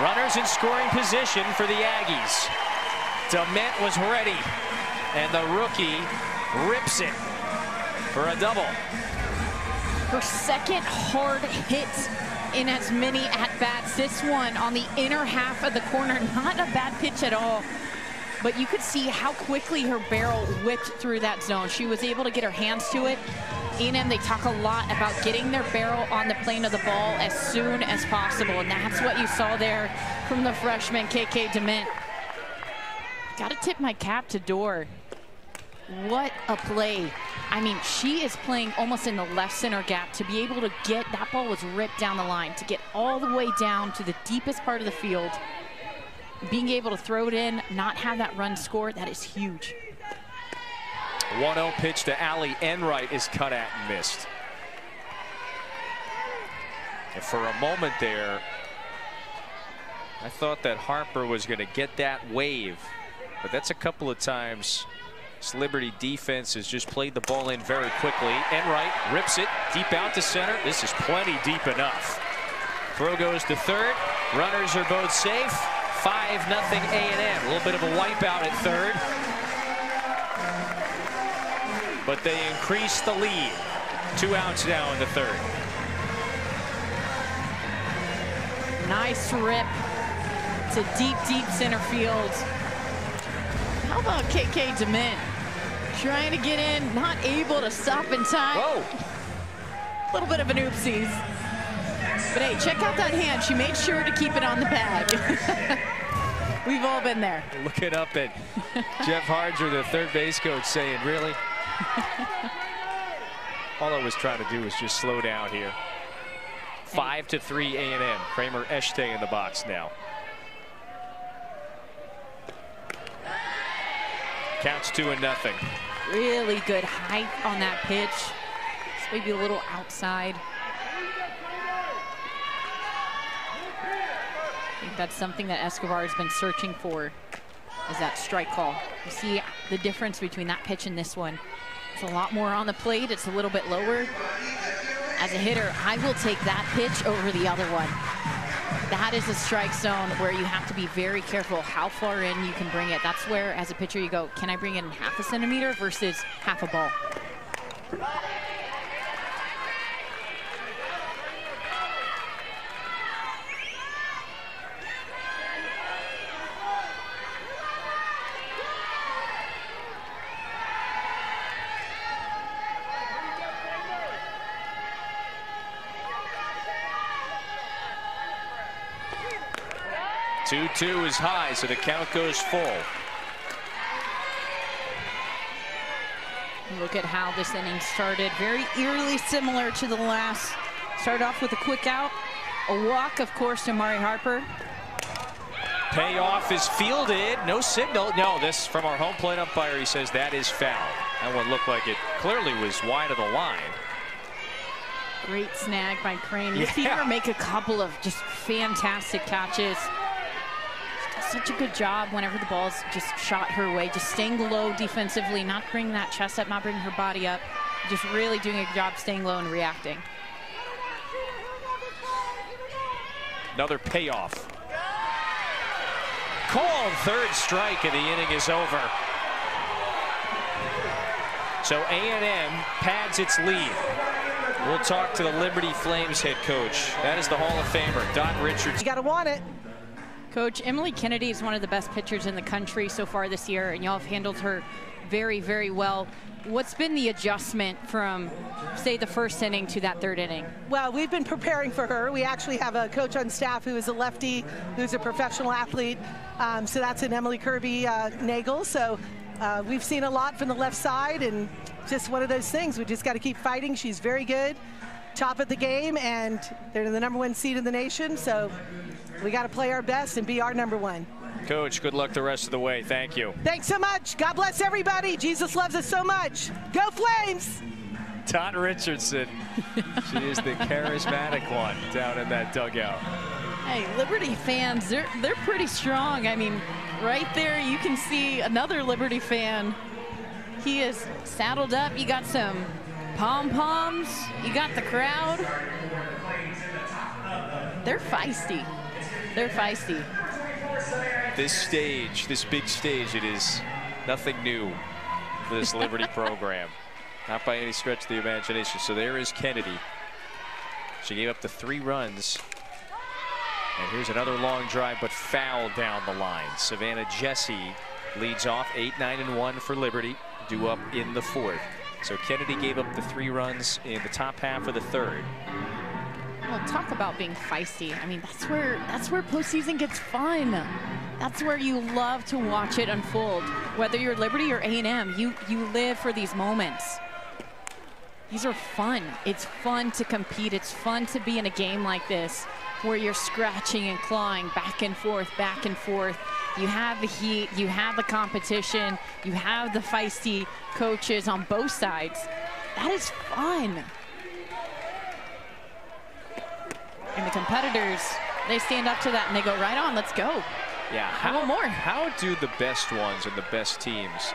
Runners in scoring position for the Aggies. Dement was ready, and the rookie rips it for a double. Her 2nd hard hit in as many at-bats. This one on the inner half of the corner. Not a bad pitch at all. But you could see how quickly her barrel whipped through that zone. She was able to get her hands to it. A&M, they talk a lot about getting their barrel on the plane of the ball as soon as possible. And that's what you saw there from the freshman, KK Dement. Got to tip my cap to Dorr. What a play. I mean, she is playing almost in the left center gap to be able to get, that ball was ripped down the line, to get all the way down to the deepest part of the field. Being able to throw it in, not have that run score, that is huge. 1-0 pitch to Allie Enright is cut at and missed. And for a moment there, I thought that Harper was going to get that wave, but that's a couple of times this Liberty defense has just played the ball in very quickly. Enright rips it deep out to center. This is plenty deep enough. Throw goes to third. Runners are both safe. 5-0 A&M. A little bit of a wipeout at third. But they increase the lead. 2 outs now in the third. Nice rip to deep, deep center field. How about KK Dement? Trying to get in, not able to stop in time. Whoa. A little bit of an oopsies. But hey, check out that hand. She made sure to keep it on the bag. We've all been there. Looking up at Jeff Harger, the third base coach, saying, really? All I was trying to do was just slow down here. 5-3 A&M. Kramer Echte in the box now. Counts 2-0. Really good height on that pitch. maybe a little outside. I think that's something that Escobar has been searching for, is that strike call. You see the difference between that pitch and this one. It's a lot more on the plate. It's a little bit lower. As a hitter, I will take that pitch over the other one. That is a strike zone where you have to be very careful how far in you can bring it. That's where, as a pitcher, you go, can I bring it in half a centimeter versus half a ball? 2-2 is high, so the count goes full. Look at how this inning started. Very eerily similar to the last. Started off with a quick out. A walk, of course, to Mari Harper. Payoff is fielded. No signal. No, this from our home plate umpire. He says that is foul. That one looked like it clearly was wide of the line. Great snag by Crane. You see her make a couple of just fantastic catches. Such a good job whenever the ball's just shot her way, just staying low defensively, not bringing that chest up, not bringing her body up, just really doing a good job staying low and reacting. Another payoff. Called third strike and the inning is over. So A&M pads its lead. We'll talk to the Liberty Flames head coach. That is the Hall of Famer, Don Richards. You got to want it. Coach, Emily Kennedy is one of the best pitchers in the country so far this year, and y'all have handled her very, very well. What's been the adjustment from, say, the first inning to that third inning? Well, we've been preparing for her. We actually have a coach on staff who is a lefty, who's a professional athlete. So that's an Emily Kirby Nagel. So we've seen a lot from the left side, and just one of those things. We just got to keep fighting. She's very good, top of the game, and they're the #1 seed in the nation. So we got to play our best and be our #1. Coach, good luck the rest of the way. Thank you. Thanks so much. God bless everybody. Jesus loves us so much. Go Flames! Don Richardson. She is the charismatic one down in that dugout. Hey, Liberty fans, they're pretty strong. I mean, right there you can see another Liberty fan. He is saddled up. You got some pom-poms. You got the crowd. They're feisty. They're feisty. This stage, this big stage, it is nothing new for this Liberty program. Not by any stretch of the imagination. So there is Kennedy. She gave up the 3 runs. And here's another long drive, but foul down the line. Savannah Jesse leads off 8-9-1 for Liberty, due up in the 4th. So Kennedy gave up the 3 runs in the top half of the 3rd. Well, talk about being feisty. I mean, that's where postseason gets fun. That's where you love to watch it unfold. Whether you're Liberty or A&M, you live for these moments. These are fun. It's fun to compete. It's fun to be in a game like this where you're scratching and clawing back and forth, back and forth. You have the heat, you have the competition, you have the feisty coaches on both sides. That is fun. And the competitors, they stand up to that and they go, right on, let's go. Yeah, how do the best ones and the best teams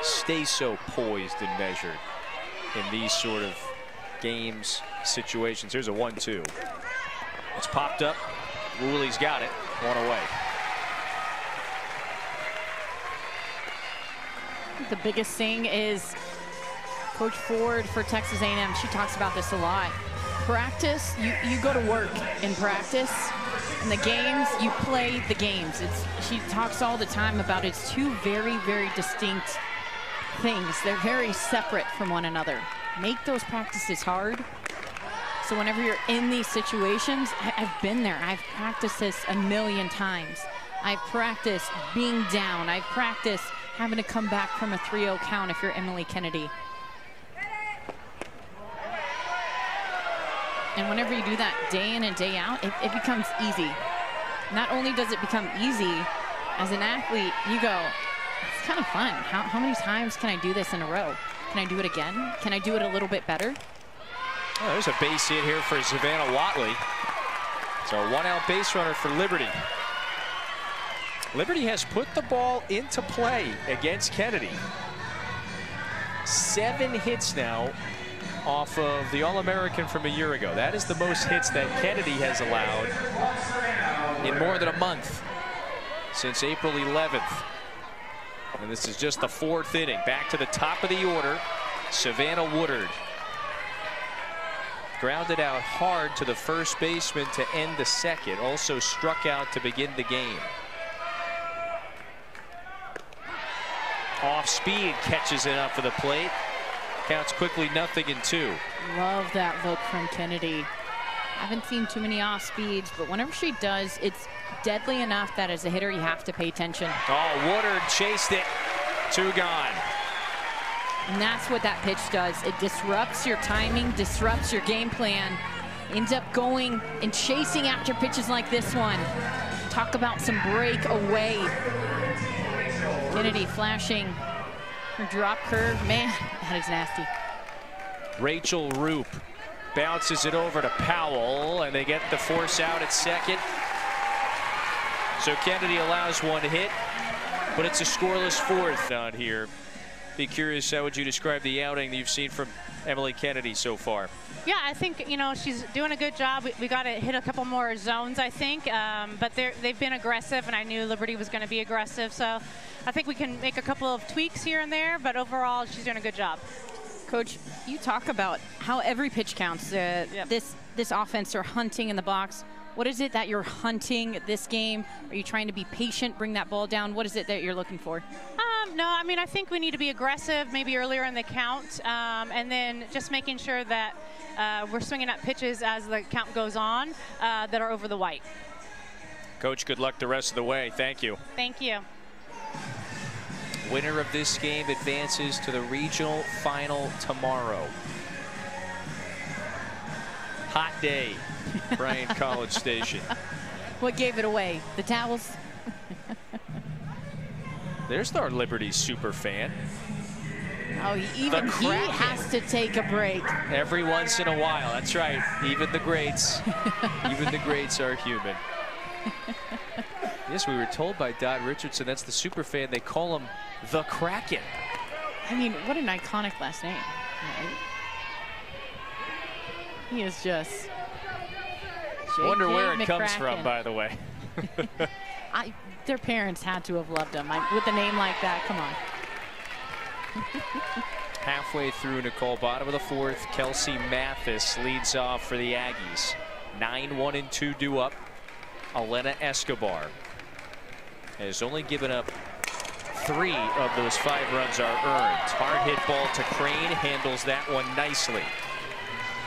stay so poised and measured in these sort of games, situations? Here's a 1-2. It's popped up. Wooley's got it. 1 away. The biggest thing is Coach Ford for Texas A&M. She talks about this a lot. Practice, you go to work in practice. In the games, you play the games. She talks all the time about it's 2 very, very distinct things. They're very separate from one another. Make those practices hard. So whenever you're in these situations, I've been there. I've practiced this a million times. I've practiced being down. I've practiced having to come back from a 3-0 count if you're Emily Kennedy. And whenever you do that day in and day out, it becomes easy. Not only does it become easy, as an athlete, you go, it's kind of fun. How many times can I do this in a row? Can I do it again? Can I do it a little bit better? Oh, there's a base hit here for Savannah Watley. So a 1-out base runner for Liberty. Liberty has put the ball into play against Kennedy. 7 hits now off of the All-American from a year ago. That is the most hits that Kennedy has allowed in more than a month since April 11th. And this is just the 4th inning. Back to the top of the order, Savannah Woodard. Grounded out hard to the first baseman to end the second. Also struck out to begin the game. Off speed, catches it up for the plate. Counts quickly 0-2. Love that look from Kennedy. Haven't seen too many off speeds, but whenever she does, it's deadly enough that as a hitter you have to pay attention. Oh, Woodard chased it. 2 gone. And that's what that pitch does. It disrupts your timing, disrupts your game plan. Ends up going and chasing after pitches like this one. Talk about some break away. Kennedy flashing her drop curve. Man, that is nasty. Rachel Roop bounces it over to Powell, and they get the force out at second. So Kennedy allows 1 hit, but it's a scoreless 4th out here. Be curious, how would you describe the outing that you've seen from Emily Kennedy so far? Yeah, I think, you know, she's doing a good job. We got to hit a couple more zones, I think, but they've been aggressive, and I knew Liberty was going to be aggressive, so I think we can make a couple of tweaks here and there, but overall she's doing a good job. Coach, you talk about how every pitch counts. Yep. This offense are hunting in the box. What is it that you're hunting this game? Are you trying to be patient, bring that ball down? What is it that you're looking for? No, I mean, I think we need to be aggressive, maybe earlier in the count, and then just making sure that we're swinging at pitches as the count goes on that are over the white. Coach, good luck the rest of the way. Thank you. Thank you. Winner of this game advances to the regional final tomorrow. Hot day, Bryan College Station. What gave it away? The towels? There's our Liberty super fan. Oh, even he has to take a break. Every once in a while, that's right. Even the greats, even the greats are human. Yes, we were told by Dot Richardson, that's the super fan, they call him the Kraken. I mean, what an iconic last name, right? He is just... I wonder where it comes from, by the way. Their parents had to have loved him. With a name like that, come on. Halfway through, Nicole, bottom of the 4th, Kelsey Mathis leads off for the Aggies. 9-1-2 due up. Elena Escobar has only given up 3 of those 5 runs are earned. Hard hit ball to Crane, handles that one nicely.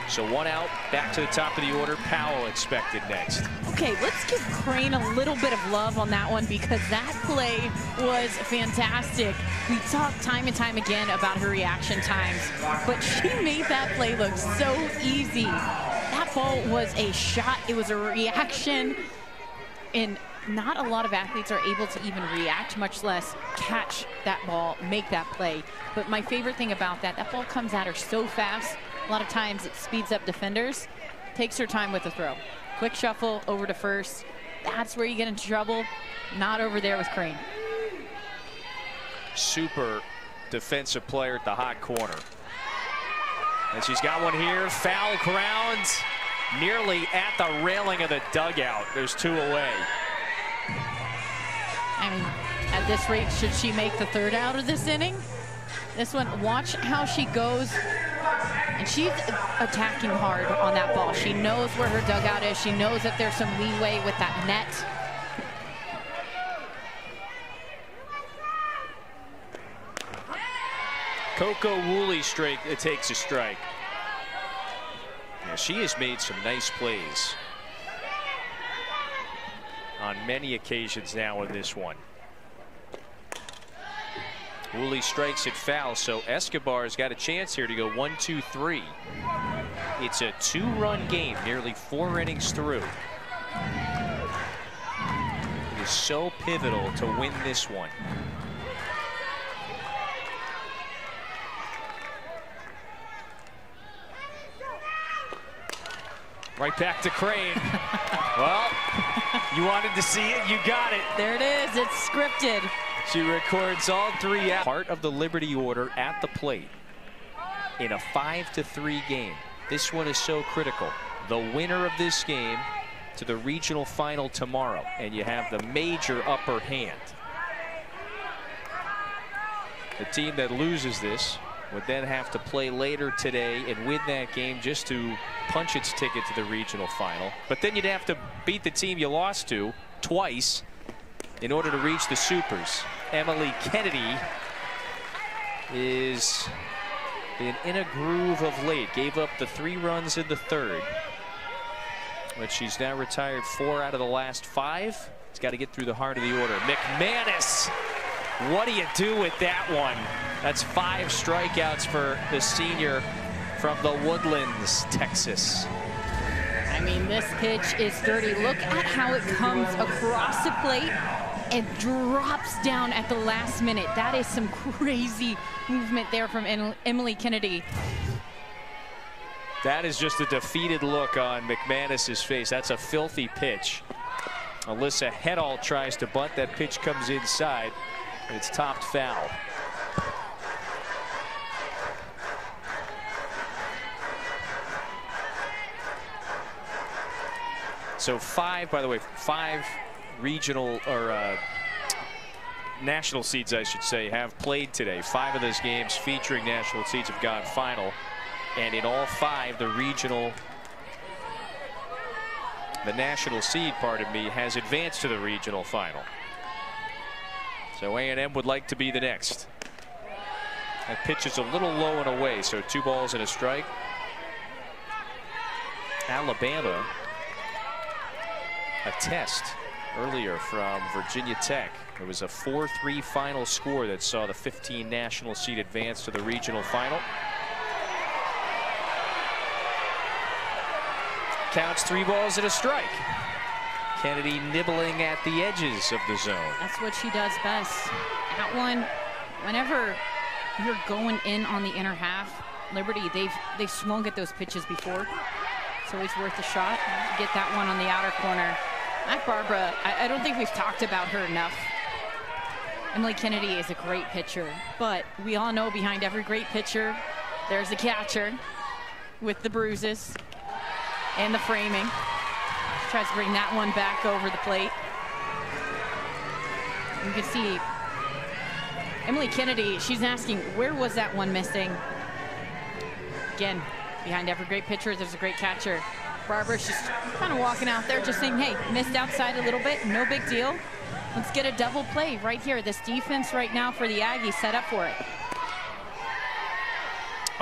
So 1 out, back to the top of the order. Powell expected next. Okay, let's give Crane a little bit of love on that one because that play was fantastic. We talked time and time again about her reaction times, but she made that play look so easy. That ball was a shot. It was a reaction, and not a lot of athletes are able to even react, much less catch that ball, make that play. But my favorite thing about that ball comes at her so fast. A lot of times it speeds up defenders, takes her time with the throw. Quick shuffle over to first. That's where you get into trouble. Not over there with Crane. Super defensive player at the hot corner. And she's got one here. Foul ground nearly at the railing of the dugout. There's 2 away. I mean, at this rate, should she make the 3rd out of this inning? This one, watch how she goes. And she's attacking hard on that ball. She knows where her dugout is. She knows that there's some leeway with that net. Coco Woolley takes a strike. Yeah, she has made some nice plays on many occasions now in this one. Woolley strikes it foul, so Escobar's got a chance here to go 1-2-3. It's a 2-run game, nearly 4 innings through. It is so pivotal to win this one. Right back to Crane. Well, you wanted to see it, you got it. There it is, it's scripted. She records all 3 out. Part of the Liberty order at the plate in a 5-3 game. This one is so critical. The winner of this game to the regional final tomorrow, and you have the major upper hand. The team that loses this would then have to play later today and win that game just to punch its ticket to the regional final. But then you'd have to beat the team you lost to twice in order to reach the Supers. Emily Kennedy is in a groove of late. Gave up the 3 runs in the 3rd. But she's now retired 4 out of the last 5. It's got to get through the heart of the order. McManus, what do you do with that one? That's 5 strikeouts for the senior from the Woodlands, Texas. I mean, this pitch is dirty. Look at how it comes across the plate and drops down at the last minute. That is some crazy movement there from Emily Kennedy. That is just a defeated look on McManus's face. That's a filthy pitch. Alyssa Hedall tries to bunt. That pitch comes inside, and it's topped foul. So 5, by the way, 5 regional or national seeds, I should say, have played today. 5 of those games featuring national seeds have gone final. And in all 5, the national seed, pardon me, has advanced to the regional final. So A&M would like to be the next. That pitch is a little low and away, so 2 balls and a strike. Alabama, a test earlier from Virginia Tech. It was a 4-3 final score that saw the 15 national seed advance to the regional final. Counts 3 balls and a strike. Kennedy nibbling at the edges of the zone. That's what she does best. That one, whenever you're going in on the inner half, Liberty, they've swung at those pitches before. It's always worth a shot. Get that one on the outer corner. Mac Barbara, I don't think we've talked about her enough. Emily Kennedy is a great pitcher, but we all know behind every great pitcher, there's a catcher with the bruises and the framing. She tries to bring that one back over the plate. You can see Emily Kennedy, she's asking, where was that one missing? Again, behind every great pitcher, there's a great catcher. Barbara's just kind of walking out there, just saying, hey, missed outside a little bit, no big deal. Let's get a double play right here. This defense right now for the Aggies set up for it.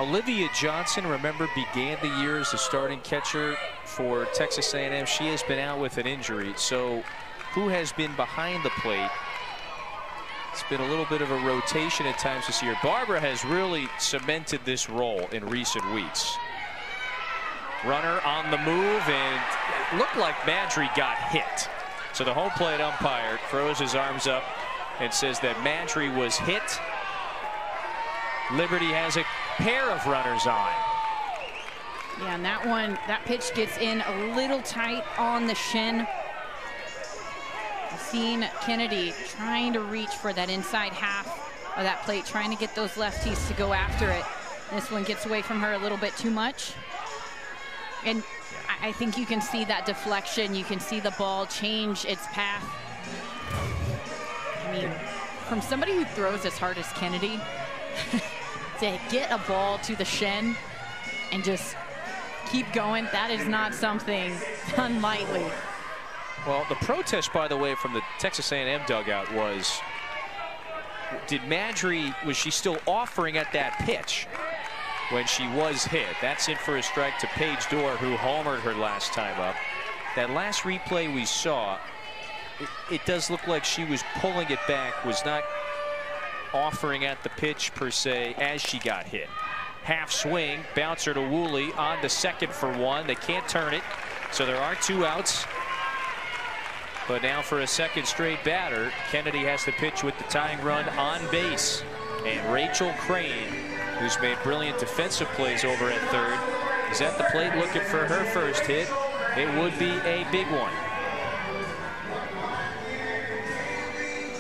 Olivia Johnson, remember, began the year as a starting catcher for Texas A&M. She has been out with an injury. So who has been behind the plate? It's been a little bit of a rotation at times this year. Barbara has really cemented this role in recent weeks. Runner on the move, and it looked like Madry got hit. So the home plate umpire throws his arms up and says that Madry was hit. Liberty has a pair of runners on. Yeah, and that one, that pitch gets in a little tight on the shin. I've seen Kennedy trying to reach for that inside half of that plate, trying to get those lefties to go after it. This one gets away from her a little bit too much. And I think you can see that deflection. You can see the ball change its path. I mean, from somebody who throws as hard as Kennedy, to get a ball to the shin and just keep going, that is not something done lightly. Well, the protest, by the way, from the Texas A&M dugout was, was she still offering at that pitch when she was hit? That's in for a strike to Paige Dorr, who homered her last time up. That last replay we saw, it does look like she was pulling it back, was not offering at the pitch per se as she got hit. Half swing, bouncer to Woolley, on to second for 1. They can't turn it, so there are 2 outs. But now for a second straight batter, Kennedy has to pitch with the tying run on base. And Rachel Crane, who's made brilliant defensive plays over at third, is at the plate looking for her first hit. it would be a big one.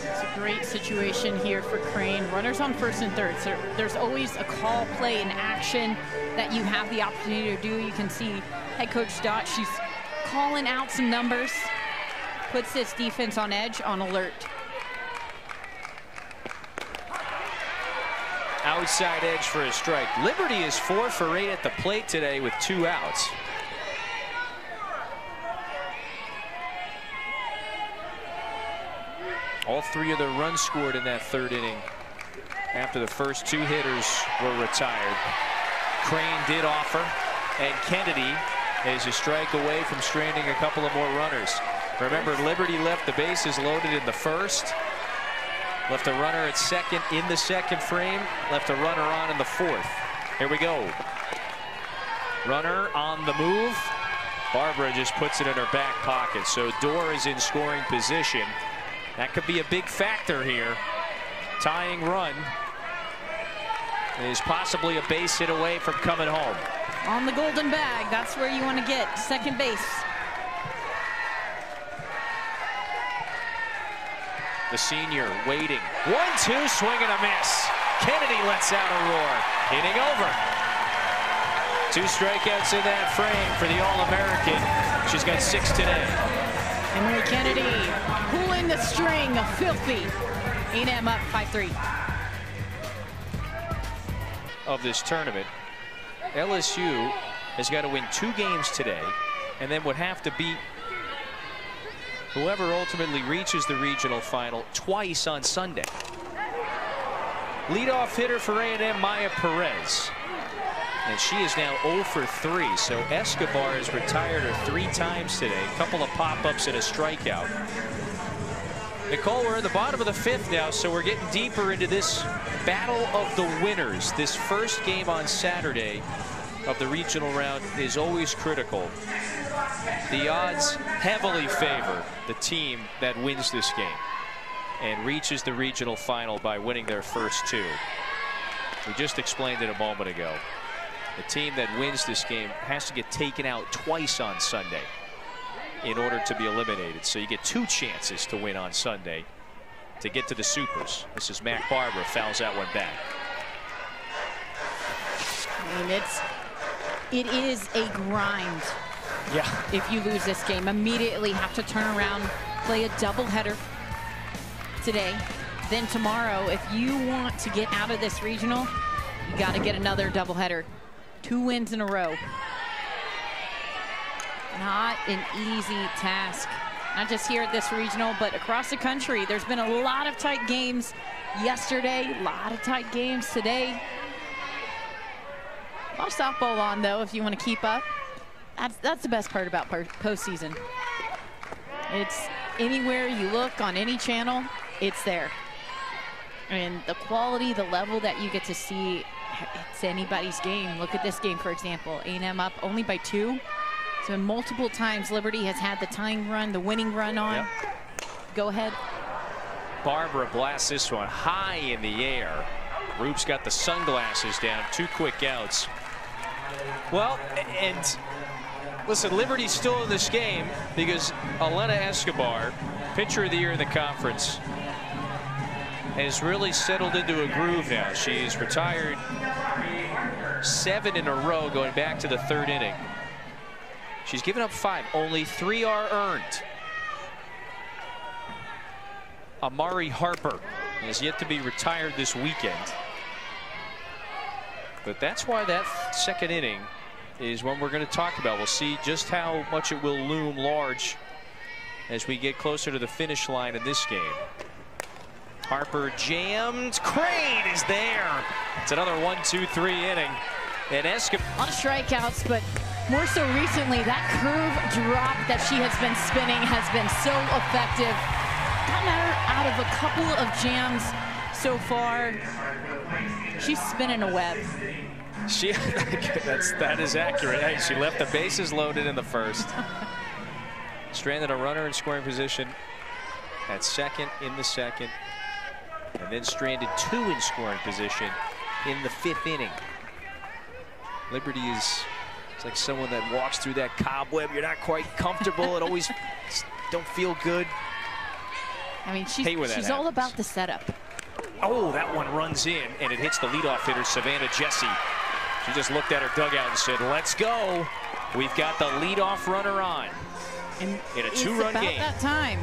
It's a great situation here for Crane. Runners on first and third. So there's always a call play in action that you have the opportunity to do. You can see head coach Dot, she's calling out some numbers, puts this defense on edge, on alert. Outside edge for a strike. Liberty is 4 for 8 at the plate today with 2 outs. All 3 of their runs scored in that 3rd inning after the first 2 hitters were retired. Crane did offer, and Kennedy is a strike away from stranding a couple of more runners. Remember, Liberty left the bases loaded in the 1st. Left a runner at second in the 2nd frame. Left a runner on in the 4th. Here we go. Runner on the move. Barbara just puts it in her back pocket. So Dorr is in scoring position. That could be a big factor here. Tying run is possibly a base hit away from coming home. On the golden bag, that's where you want to get. Second base. The senior waiting. 1-2, swing and a miss. Kennedy lets out a roar. Inning over. 2 strikeouts in that frame for the All-American. She's got 6 today. Emily Kennedy pulling the string of filthy. A&M up 5-3. Of this tournament, LSU has got to win 2 games today and then would have to beat whoever ultimately reaches the regional final twice on Sunday. Leadoff hitter for A&M, Maya Perez. And she is now 0 for 3. So Escobar has retired her 3 times today. A couple of pop-ups and a strikeout. Nicole, we're in the bottom of the 5th now, so we're getting deeper into this battle of the winners. This first game on Saturday of the regional round is always critical. The odds heavily favor the team that wins this game and reaches the regional final by winning their first 2. We just explained it a moment ago. The team that wins this game has to get taken out twice on Sunday in order to be eliminated. So you get 2 chances to win on Sunday to get to the Supers. This is Mac Barbara, fouls that one back. I mean, it is a grind. Yeah. If you lose this game, immediately have to turn around, play a doubleheader today. Then tomorrow, if you want to get out of this regional, you got to get another doubleheader. 2 wins in a row. Not an easy task. Not just here at this regional, but across the country. There's been a lot of tight games yesterday, a lot of tight games today. A lot of softball on, though, if you want to keep up. That's the best part about postseason. It's anywhere you look on any channel, it's there. And the quality, the level that you get to see, it's anybody's game. Look at this game, for example. A&M up only by 2. So multiple times Liberty has had the tying run, the winning run on. Yep. Go ahead. Barbara blasts this one high in the air. Roop's got the sunglasses down. 2 quick outs. Well, and listen, Liberty's still in this game because Elena Escobar, pitcher of the year in the conference, has really settled into a groove now. She's retired 7 in a row going back to the 3rd inning. She's given up 5. Only 3 are earned. Amari Harper is yet to be retired this weekend. But that's why that 2nd inning is one we're going to talk about. We'll see just how much it will loom large as we get closer to the finish line in this game. Harper jammed. Crane is there. It's another 1-2-3 inning. And Escobar. A lot of strikeouts, but more so recently, that curve drop that she has been spinning has been so effective. Gotten her out of a couple of jams so far. She's spinning a web. That is accurate. Hey, she left the bases loaded in the 1st. Stranded a runner in scoring position at 2nd in the 2nd. And then stranded 2 in scoring position in the 5th inning. Liberty is It's like someone that walks through that cobweb. You're not quite comfortable. It always don't feel good. I mean, she's all about the setup. Oh, that one runs in, and it hits the leadoff hitter, Savannah Jesse. She just looked at her dugout and said, let's go. We've got the leadoff runner on and in a 2-run game. It's about that time.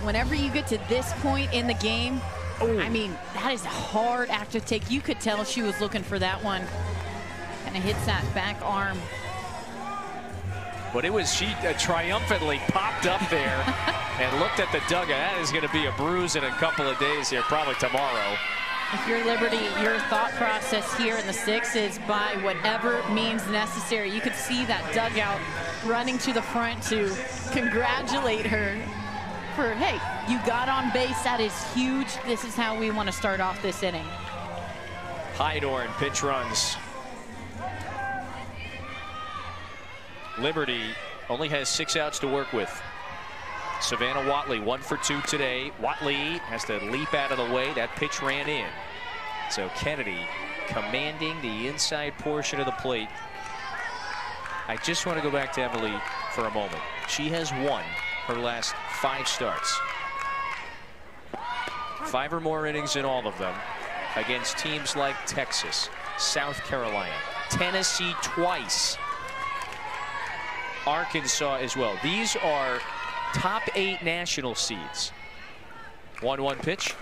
Whenever you get to this point in the game, I mean, that is a hard act to take. You could tell she was looking for that one. And it hits that back arm. But it was, she triumphantly popped up there and looked at the dugout. That is going to be a bruise in a couple of days here, probably tomorrow. If you're Liberty, your thought process here in the 6th is by whatever means necessary. You could see that dugout running to the front to congratulate her for, hey, you got on base. That is huge. This is how we want to start off this inning. Hydorn pitch runs. Liberty only has 6 outs to work with. Savannah Watley 1 for 2 today. Watley has to leap out of the way. That pitch ran in. So Kennedy commanding the inside portion of the plate. I just want to go back to Emily for a moment. She has won her last 5 starts. 5 or more innings in all of them against teams like Texas, South Carolina, Tennessee twice, Arkansas as well. These are top 8 national seeds. 1-1 pitch.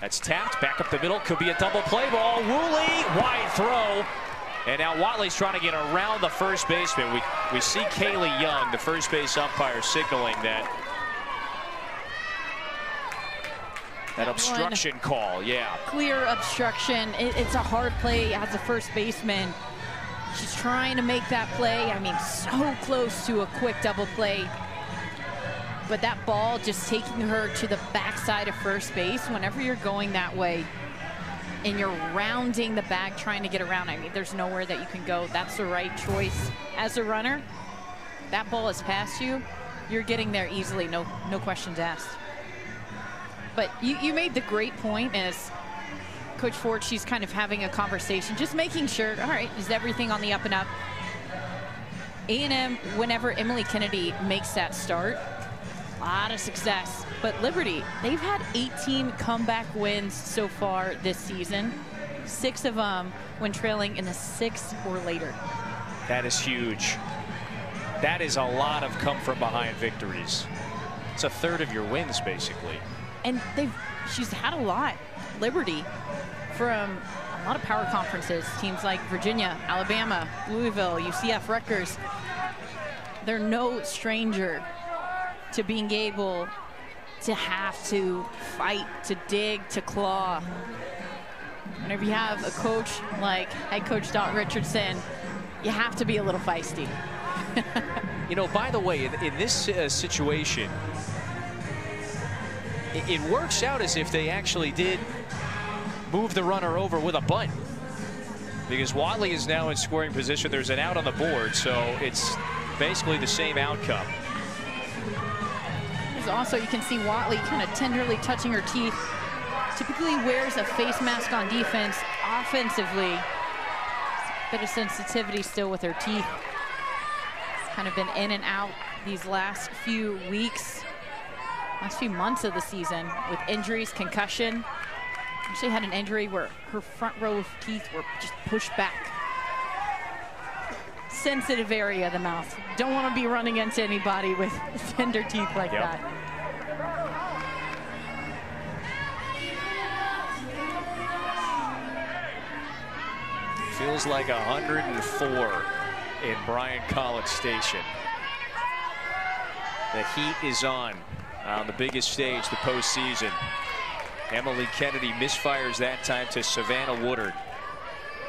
That's tapped. Back up the middle. Could be a double play ball. Woolley, wide throw. And now Watley's trying to get around the first baseman. We see Kaylee Young, the first base umpire, signaling that obstruction call. Yeah. Clear obstruction. It's a hard play as a first baseman. She's trying to make that play. I mean, so close to a quick double play. But that ball just taking her to the backside of first base. Whenever you're going that way and you're rounding the bag trying to get around, I mean, there's nowhere that you can go. That's the right choice. As a runner, that ball is past you. You're getting there easily, no questions asked. But you made the great point as Coach Ford, she's kind of having a conversation, just making sure, all right, is everything on the up and up? A&M, whenever Emily Kennedy makes that start, a lot of success. But Liberty, they've had 18 comeback wins so far this season, 6 of them when trailing in the 6th or later. That is huge. That is a lot of come from behind victories. It's a third of your wins, basically. And she's had a lot, Liberty, from a lot of power conferences, teams like Virginia, Alabama, Louisville, UCF, Rutgers. They're no stranger to being able to have to fight, to dig, to claw. Whenever you have a coach like head coach Dot Richardson, you have to be a little feisty. You know, by the way, in this situation, it works out as if they actually did move the runner over with a bunt, because Watley is now in scoring position. There's an out on the board, so it's basically the same outcome. There's also, you can see Watley kind of tenderly touching her teeth. Typically wears a face mask on defense. Offensively, bit of sensitivity still with her teeth. Kind of been in and out these last few weeks, last few months of the season with injuries, concussion. She had an injury where her front row of teeth were just pushed back. Sensitive area of the mouth. Don't want to be running into anybody with tender teeth like that. Feels like 104 in Bryan College Station. The heat is on the biggest stage, the postseason. Emily Kennedy misfires that time to Savannah Woodard.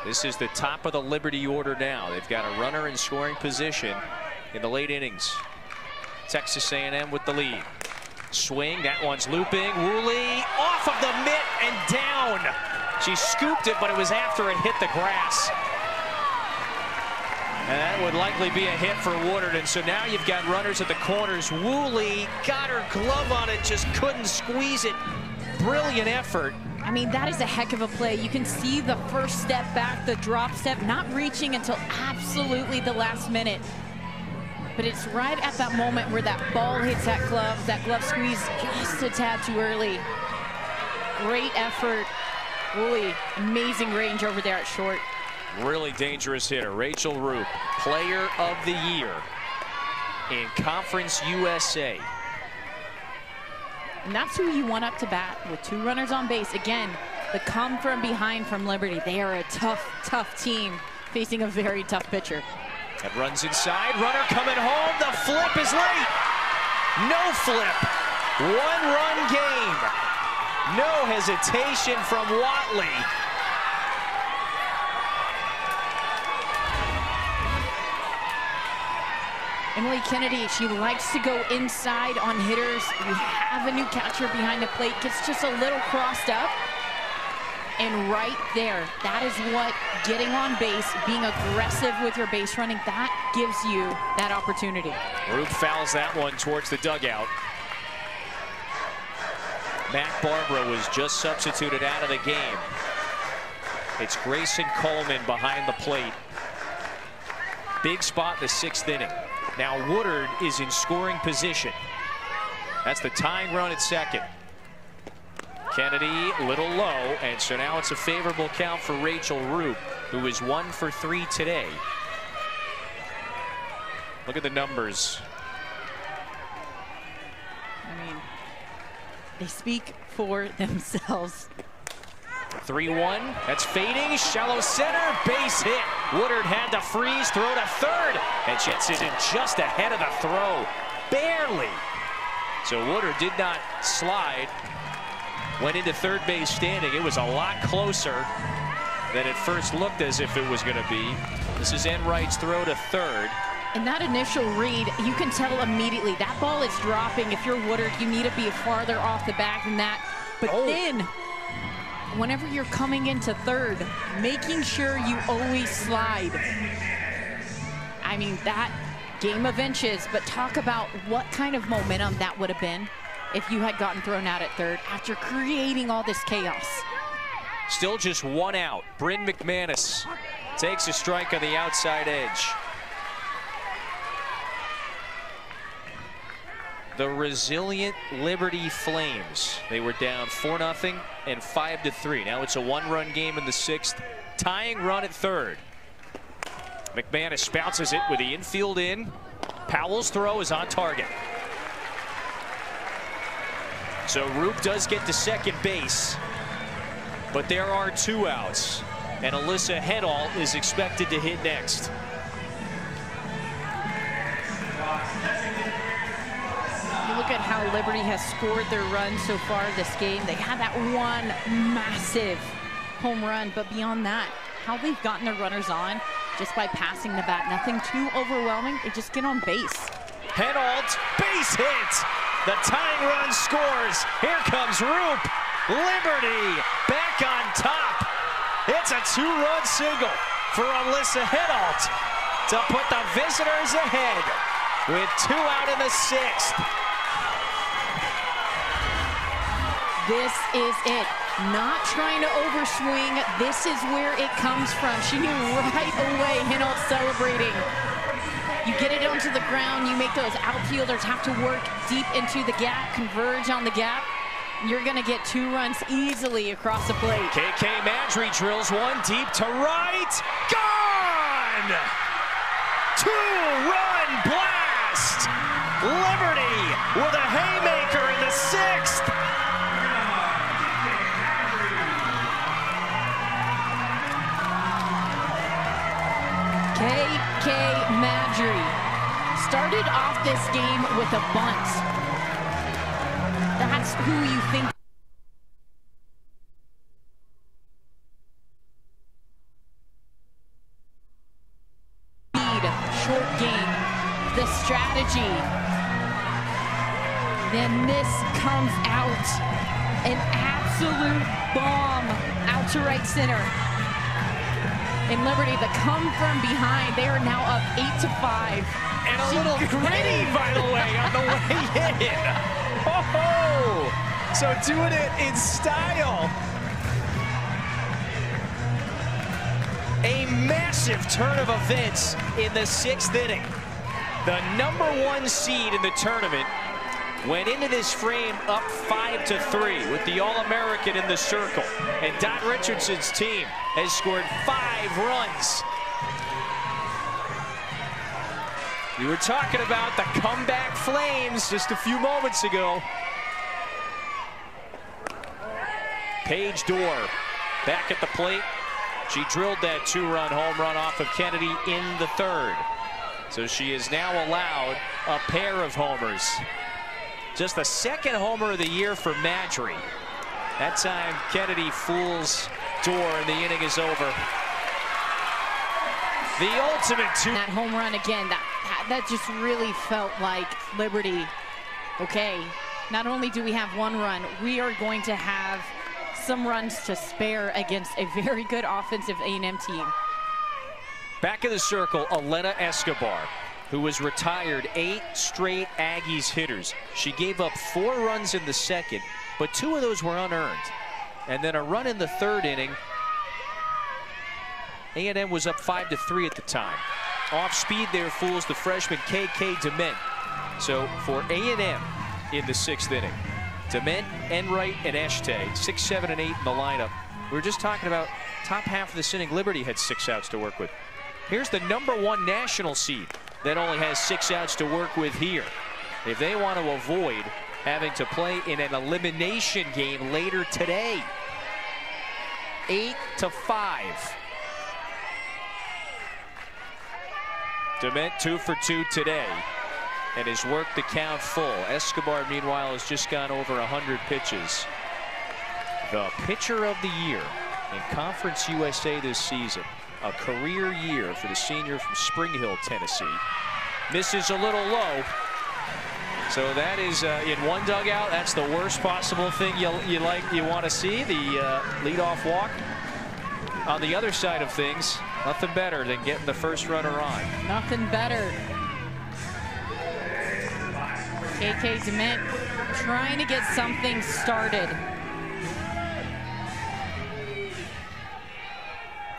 This is the top of the Liberty order now. They've got a runner in scoring position in the late innings. Texas A&M with the lead. Swing, that one's looping. Woolley off of the mitt and down. She scooped it, but it was after it hit the grass. And that would likely be a hit for Woodard. And so now you've got runners at the corners. Woolley got her glove on it, just couldn't squeeze it. Brilliant effort. I mean, that is a heck of a play. You can see the first step back, the drop step, not reaching until absolutely the last minute. But it's right at that moment where that ball hits that glove squeeze just a tad too early. Great effort. Really amazing range over there at short. Really dangerous hitter. Rachel Roop, Player of the Year in Conference USA. And that's who you want up to bat with 2 runners on base. Again, the come from behind from Liberty. They are a tough, tough team facing a very tough pitcher. That runs inside, runner coming home, the flip is late. No flip, 1-run game. No hesitation from Watley. Emily Kennedy, she likes to go inside on hitters. We have a new catcher behind the plate, gets just a little crossed up. And right there, that is what getting on base, being aggressive with your base running, that gives you that opportunity. Roop fouls that one towards the dugout. Matt Barbara was just substituted out of the game. It's Grayson Coleman behind the plate. Big spot in the 6th inning. Now Woodard is in scoring position. That's the tying run at second. Kennedy a little low, and so now it's a favorable count for Rachel Roop, who is 1 for 3 today. Look at the numbers. I mean, they speak for themselves. 3-1, that's fading, shallow center, base hit. Woodard had to freeze, throw to third, and gets it in just ahead of the throw, barely. So Woodard did not slide, went into third base standing. It was a lot closer than it first looked as if it was going to be. This is Enright's throw to third. In that initial read, you can tell immediately that ball is dropping. If you're Woodard, you need to be farther off the back than that. But then, whenever you're coming into third, making sure you always slide. I mean, that game of inches, but talk about what kind of momentum that would have been if you had gotten thrown out at third after creating all this chaos. Still just 1 out. Bryn McManus takes a strike on the outside edge. The resilient Liberty Flames. They were down 4-0 and 5-3. Now it's a 1-run game in the 6th. Tying run at third. McManus bounces it with the infield in. Powell's throw is on target. So Roop does get to second base, but there are 2 outs, and Alyssa Hedall is expected to hit next. You look at how Liberty has scored their runs so far this game. They had that one massive home run, but beyond that, how they've gotten their runners on just by passing the bat. Nothing too overwhelming. They just get on base. Hedall, base hit. The tying run scores. Here comes Roop. Liberty back on top. It's a 2-run single for Alyssa Hedall to put the visitors ahead with 2 out in the 6th. This is it. Not trying to overswing. This is where it comes from. She knew right away Hedall celebrating. You get it onto the ground, you make those outfielders have to work deep into the gap, converge on the gap. You're gonna get 2 runs easily across the plate. KK Madry drills one deep to right. Gone! 2-run blast! Liberty with a haymaker in the 6th. KK Madry started off this game with a bunt. That's who you think. Short game, the strategy. Then this comes out, an absolute bomb out to right center. In Liberty, the come from behind, they are now up 8-5. And a little gritty, by the way, on the way in. Oh, so doing it in style. massive turn of events in the 6th inning. The #1 seed in the tournament went into this frame up 5-3 with the All-American in the circle. And Dot Richardson's team has scored 5 runs. We were talking about the comeback Flames just a few moments ago. Paige Dorr back at the plate. She drilled that 2-run home run off of Kennedy in the 3rd. So she is now allowed a pair of homers. Just the 2nd homer of the year for Madry. That time Kennedy fools Dorr and the inning is over. The ultimate that home run again, that just really felt like Liberty. Okay, not only do we have 1 run, we are going to have some runs to spare against a very good offensive A&M team. Back in the circle, Elena Escobar, who was retired 8 straight Aggies hitters. She gave up 4 runs in the 2nd, but 2 of those were unearned. And then a run in the 3rd inning. A&M was up 5-3 at the time. Off speed there fools the freshman KK DeMent. So for A&M in the 6th inning, DeMent, Enright, and Eshtay, 6, 7, and 8 in the lineup. We were just talking about top half of this inning. Liberty had 6 outs to work with. Here's the #1 national seed that only has 6 outs to work with here. If they want to avoid having to play in an elimination game later today. 8-5. DeMent 2 for 2 today and has worked the count full. Escobar, meanwhile, has just gone over 100 pitches. The pitcher of the year in Conference USA this season. A career year for the senior from Spring Hill, Tennessee. Misses a little low. So that is in one dugout. That's the worst possible thing you want to see. The leadoff walk. On the other side of things, nothing better than getting the first runner on. Nothing better. KK DeMent trying to get something started.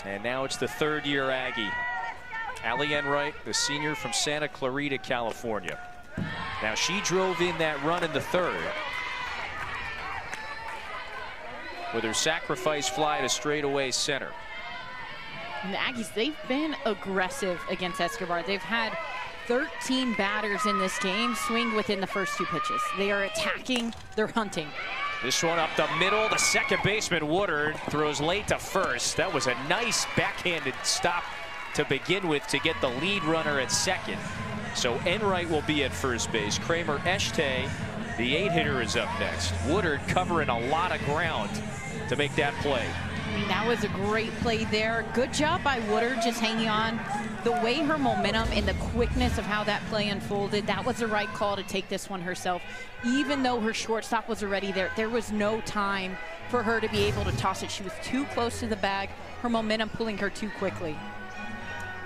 And now it's the 3rd-year Aggie, Allie Enright, the senior from Santa Clarita, California. Now she drove in that run in the 3rd with her sacrifice fly to straightaway center. And the Aggies, they've been aggressive against Escobar. They've had 13 batters in this game swing within the first 2 pitches. They are attacking, they're hunting. This one up the middle. The second baseman, Woodard, throws late to first. That was a nice backhanded stop to begin with to get the lead runner at second. So Enright will be at first base. Kramer Eshtay, the 8-hitter, is up next. Woodard covering a lot of ground to make that play. I mean, that was a great play there. Good job by Woodard just hanging on. The way her momentum and the quickness of how that play unfolded, that was the right call to take this one herself. Even though her shortstop was already there, there was no time for her to be able to toss it. She was too close to the bag. Her momentum pulling her too quickly.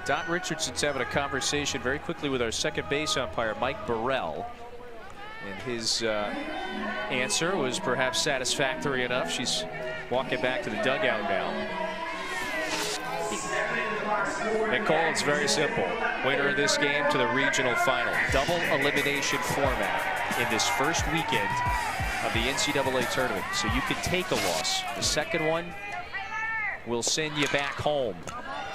Dot Richardson's having a conversation very quickly with our second base umpire, Mike Burrell. And his answer was perhaps satisfactory enough. She's walking back to the dugout now. Nicole, it's very simple. Winner of this game to the regional final. Double elimination format in this first weekend of the NCAA tournament. So you can take a loss. The second one will send you back home.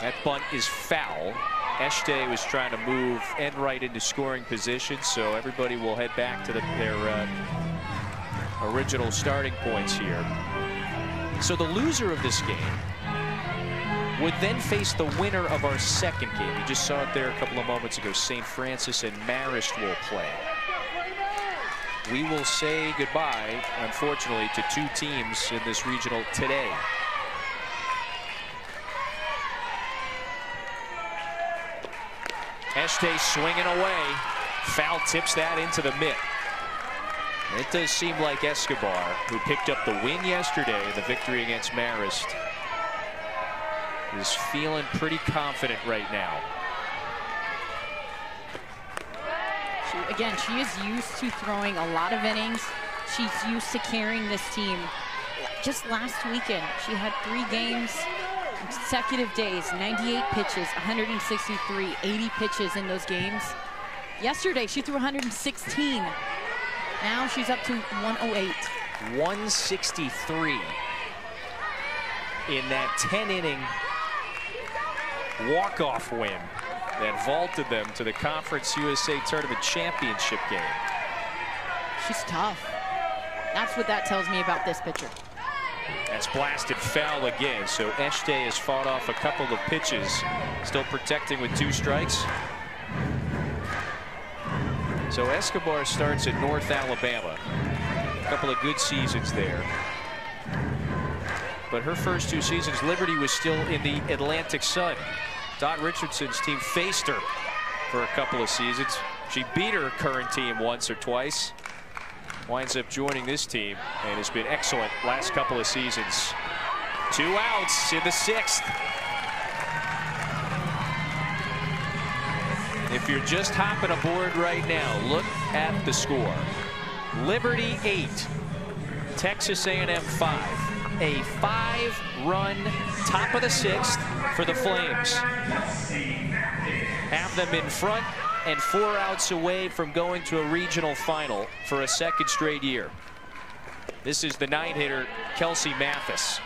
That bunt is foul. Eshtay was trying to move Enright into scoring position, so everybody will head back to their original starting points here. So the loser of this game would then face the winner of our second game. You just saw it there a couple of moments ago. St. Francis and Marist will play. We will say goodbye, unfortunately, to 2 teams in this regional today. Eshtay swinging away. Foul tips that into the mitt. It does seem like Escobar, who picked up the win yesterday, the victory against Marist, is feeling pretty confident right now. She is used to throwing a lot of innings. She's used to carrying this team. Just last weekend, she had 3 games consecutive days, 98 pitches, 163, 80 pitches in those games. Yesterday, she threw 116. Now she's up to 108. 163 in that 10-inning walk-off win that vaulted them to the Conference USA Tournament Championship game. She's tough. That's what that tells me about this pitcher. That's blasted foul again. So Eshte has fought off a couple of pitches, still protecting with 2 strikes. So Escobar starts at North Alabama. A couple of good seasons there. But her first 2 seasons, Liberty was still in the Atlantic Sun. Dot Richardson's team faced her for a couple of seasons. She beat her current team once or twice. Winds up joining this team and has been excellent last couple of seasons. 2 outs in the 6th. If you're just hopping aboard right now, look at the score. Liberty 8, Texas A&M 5. A 5-run top of the 6th for the Flames. Have them in front and 4 outs away from going to a regional final for a 2nd straight year. This is the 9-hitter, Kelsey Mathis.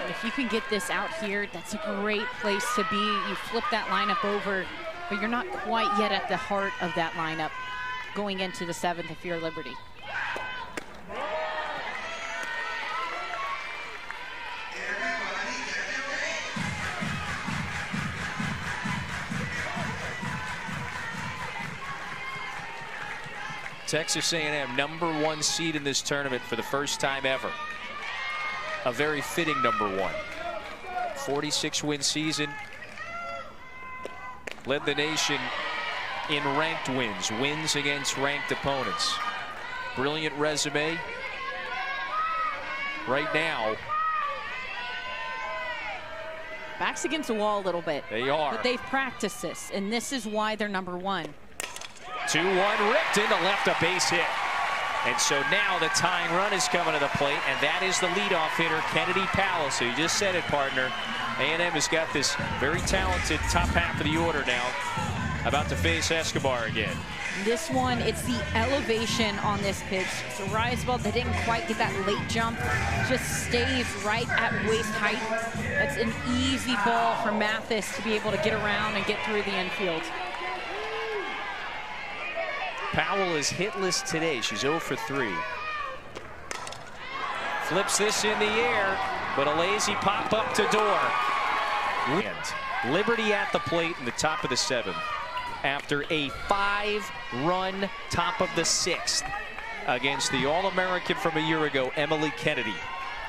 If you can get this out here, that's a great place to be. You flip that lineup over, but you're not quite yet at the heart of that lineup going into the 7th if you're Liberty. Texas A&M #1 seed in this tournament for the first time ever. A very fitting #1. 46-win season. Led the nation in ranked wins, wins against ranked opponents. Brilliant resume. Right now, backs against the wall a little bit. They are. But they've practiced this, and this is why they're #1. 2-1 ripped into left, a base hit. And so now the tying run is coming to the plate, and that is the leadoff hitter, Kennedy Powell. So you just said it, partner. A&M has got this very talented top half of the order now, about to face Escobar again. This one, it's the elevation on this pitch. It's a rise ball that didn't quite get that late jump. Just stays right at waist height. That's an easy ball for Mathis to be able to get around and get through the infield. Powell is hitless today. She's 0 for 3. Flips this in the air, but a lazy pop up to door. And Liberty at the plate in the top of the 7th after a 5-run top of the 6th against the All-American from a year ago, Emily Kennedy.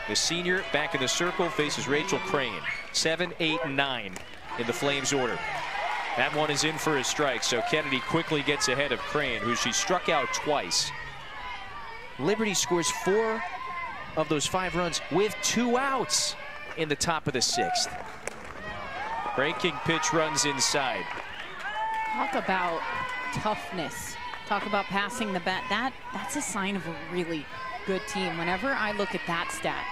The senior back in the circle faces Rachel Crane. 7, 8, and 9 in the Flames order. That one is in for a strike, so Kennedy quickly gets ahead of Crane, who she struck out twice. Liberty scores 4 of those 5 runs with 2 outs in the top of the 6th. Breaking pitch runs inside. Talk about toughness. Talk about passing the bat. That's a sign of a really good team. Whenever I look at that stat,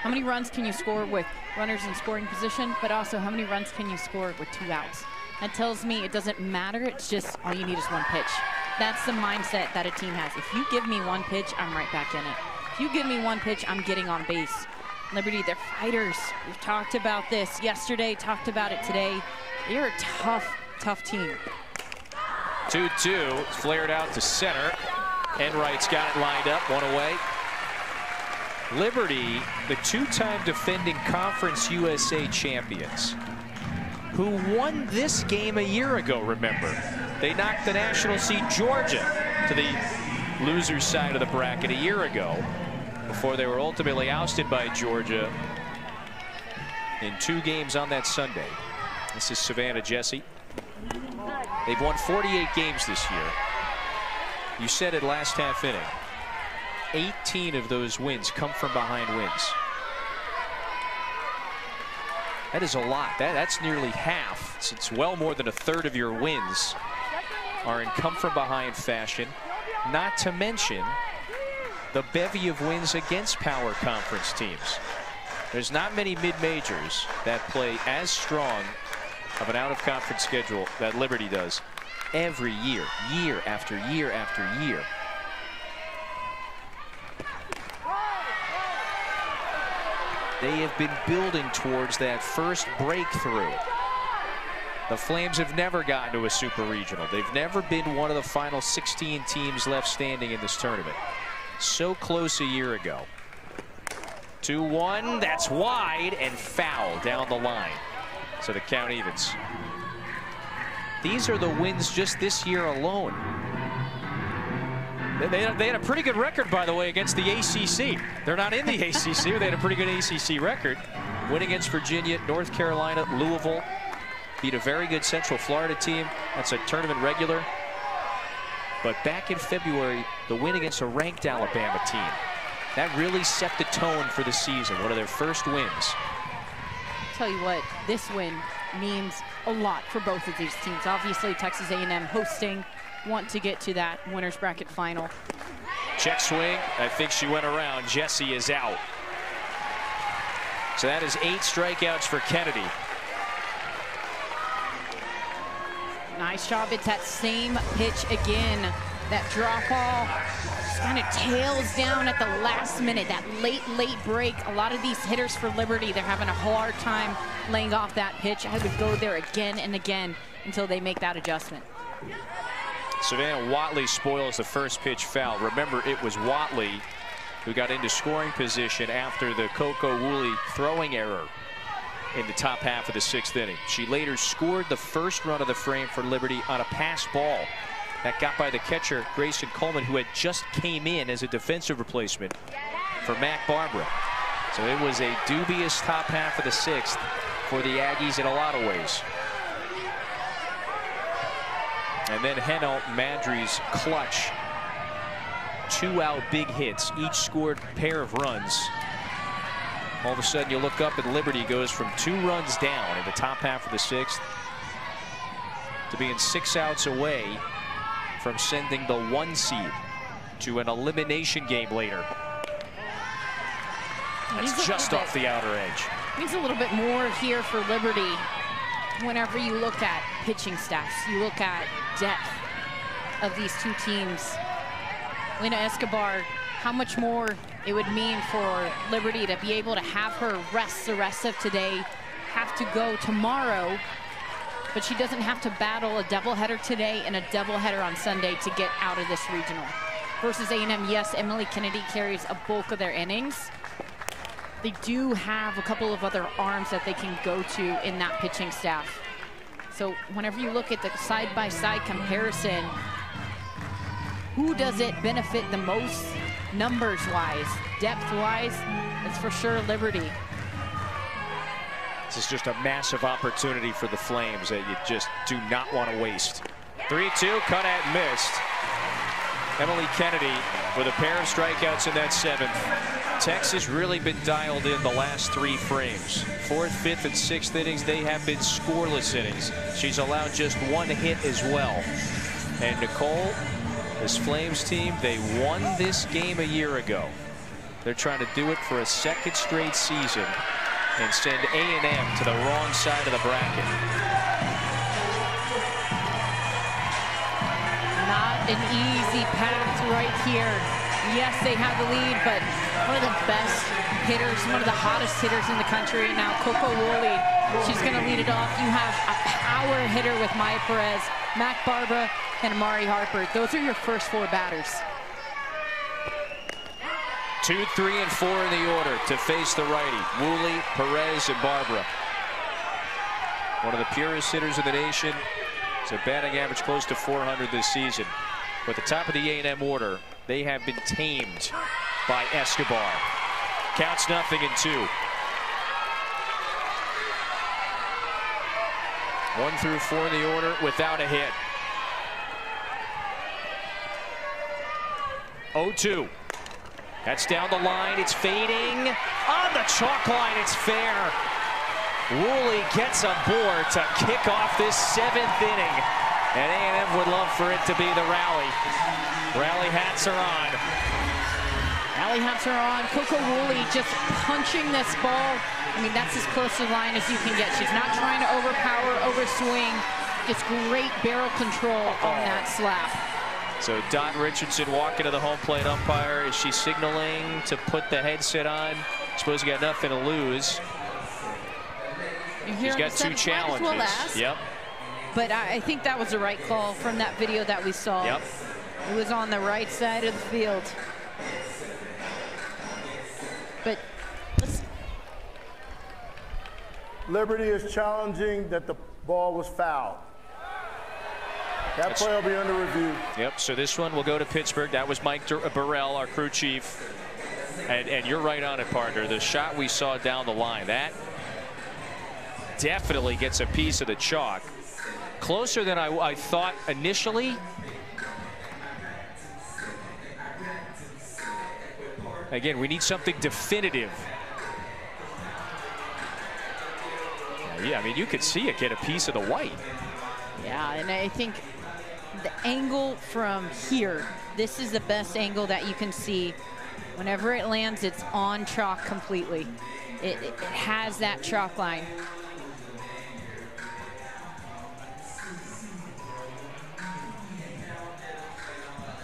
how many runs can you score with runners in scoring position, but also how many runs can you score with 2 outs? That tells me it doesn't matter. It's just all you need is 1 pitch. That's the mindset that a team has. If you give me 1 pitch, I'm right back in it. If you give me 1 pitch, I'm getting on base. Liberty, they're fighters. We've talked about this yesterday, talked about it today. They're a tough, tough team. 2-2, flared out to center. Enright's got it lined up, 1 away. Liberty, the 2-time defending Conference USA champions, who won this game a year ago, remember. They knocked the national seed Georgia to the loser's side of the bracket a year ago before they were ultimately ousted by Georgia in 2 games on that Sunday. This is Savannah Jessie. They've won 48 games this year. You said it last half inning. 18 of those wins come from behind wins. That is a lot. That's nearly half. It's well more than 1/3 of your wins are in come from behind fashion. Not to mention the bevy of wins against power conference teams. There's not many mid-majors that play as strong of an out-of-conference schedule that Liberty does every year, year after year after year. They have been building towards that first breakthrough. The Flames have never gotten to a super regional. They've never been one of the final 16 teams left standing in this tournament. So close a year ago. 2-1, that's wide and foul down the line. So the count evens. These are the wins just this year alone. They had a pretty good record, by the way, against the ACC. They're not in the ACC, but they had a pretty good ACC record. Win against Virginia, North Carolina, Louisville. Beat a very good Central Florida team. That's a tournament regular. But back in February, the win against a ranked Alabama team. That really set the tone for the season. One of their first wins. Tell you what, this win means a lot for both of these teams. Obviously, Texas A&M hosting, want to get to that winner's bracket final. Check swing. I think she went around. Jesse is out. So that is 8 strikeouts for Kennedy. Nice job. It's that same pitch again. That drop ball just kind of tails down at the last minute. That late break. A lot of these hitters for Liberty, they're having a hard time laying off that pitch. I would go there again and again until they make that adjustment. Savannah Watley spoils the first pitch foul. Remember, it was Watley who got into scoring position after the Coco Woolley throwing error in the top half of the 6th inning. She later scored the first run of the frame for Liberty on a pass ball that got by the catcher, Grayson Coleman, who had just came in as a defensive replacement for Mac Barbara. So it was a dubious top half of the 6th for the Aggies in a lot of ways. And then Heno Madry's clutch. 2-out big hits, each scored a pair of runs. All of a sudden you look up and Liberty goes from 2 runs down in the top half of the 6th to being 6 outs away from sending the 1 seed to an elimination game later. That's just off the outer edge. Means a little bit more here for Liberty. Whenever you look at pitching staffs, you look at depth of these two teams. Lena Escobar, how much more it would mean for Liberty to be able to have her rest the rest of today, have to go tomorrow, but she doesn't have to battle a doubleheader today and a doubleheader on Sunday to get out of this regional. Versus A&M, yes, Emily Kennedy carries a bulk of their innings. They do have a couple of other arms that they can go to in that pitching staff. So whenever you look at the side-by-side comparison, who does it benefit the most numbers-wise, depth-wise? It's for sure Liberty. This is just a massive opportunity for the Flames that you just do not want to waste. 3-2, cut at missed. Emily Kennedy with a pair of strikeouts in that 7th. Texas really been dialed in the last 3 frames. 4th, 5th, and 6th innings, they have been scoreless innings. She's allowed just 1 hit as well. And Nicole, this Flames team, they won this game a year ago. They're trying to do it for a 2nd straight season and send A&M to the wrong side of the bracket. Not an easy path right here. Yes, they have the lead, but one of the best hitters, one of the hottest hitters in the country right now, Coco Woolley. She's going to lead it off. You have a power hitter with Maya Perez, Mac Barbara, and Amari Harper. Those are your first 4 batters. 2, 3, and 4 in the order to face the righty. Woolley, Perez, and Barbara. One of the purest hitters in the nation. It's a batting average close to 400 this season. But the top of the A&M order, they have been tamed by Escobar. Counts 0-2. 1 through 4 in the order without a hit. 0-2. That's down the line. It's fading. On the chalk line, it's fair. Woolley gets aboard to kick off this 7th inning. And A&M would love for it to be the rally. Rally hats are on. Rally hats are on. Coco Woolley just punching this ball. I mean, that's as close to the line as you can get. She's not trying to overpower, overswing. Just great barrel control on that slap. So Dot Richardson walking to the home plate umpire. Is she signaling to put the headset on? Suppose you got nothing to lose. She's got 2 challenges. Well, yep. But I think that was the right call from that video that we saw. Yep. It was on the right side of the field. But let's... Liberty is challenging that the ball was fouled. That play will be under review. Yep, so this one will go to Pittsburgh. That was Mike Burrell, our crew chief. And you're right on it, partner. The shot we saw down the line, that definitely gets a piece of the chalk. Closer than I thought initially. Again, we need something definitive. Yeah, I mean, you could see it get a piece of the white. Yeah, and I think the angle from here, this is the best angle that you can see. Whenever it lands, it's on chalk completely. It has that chalk line.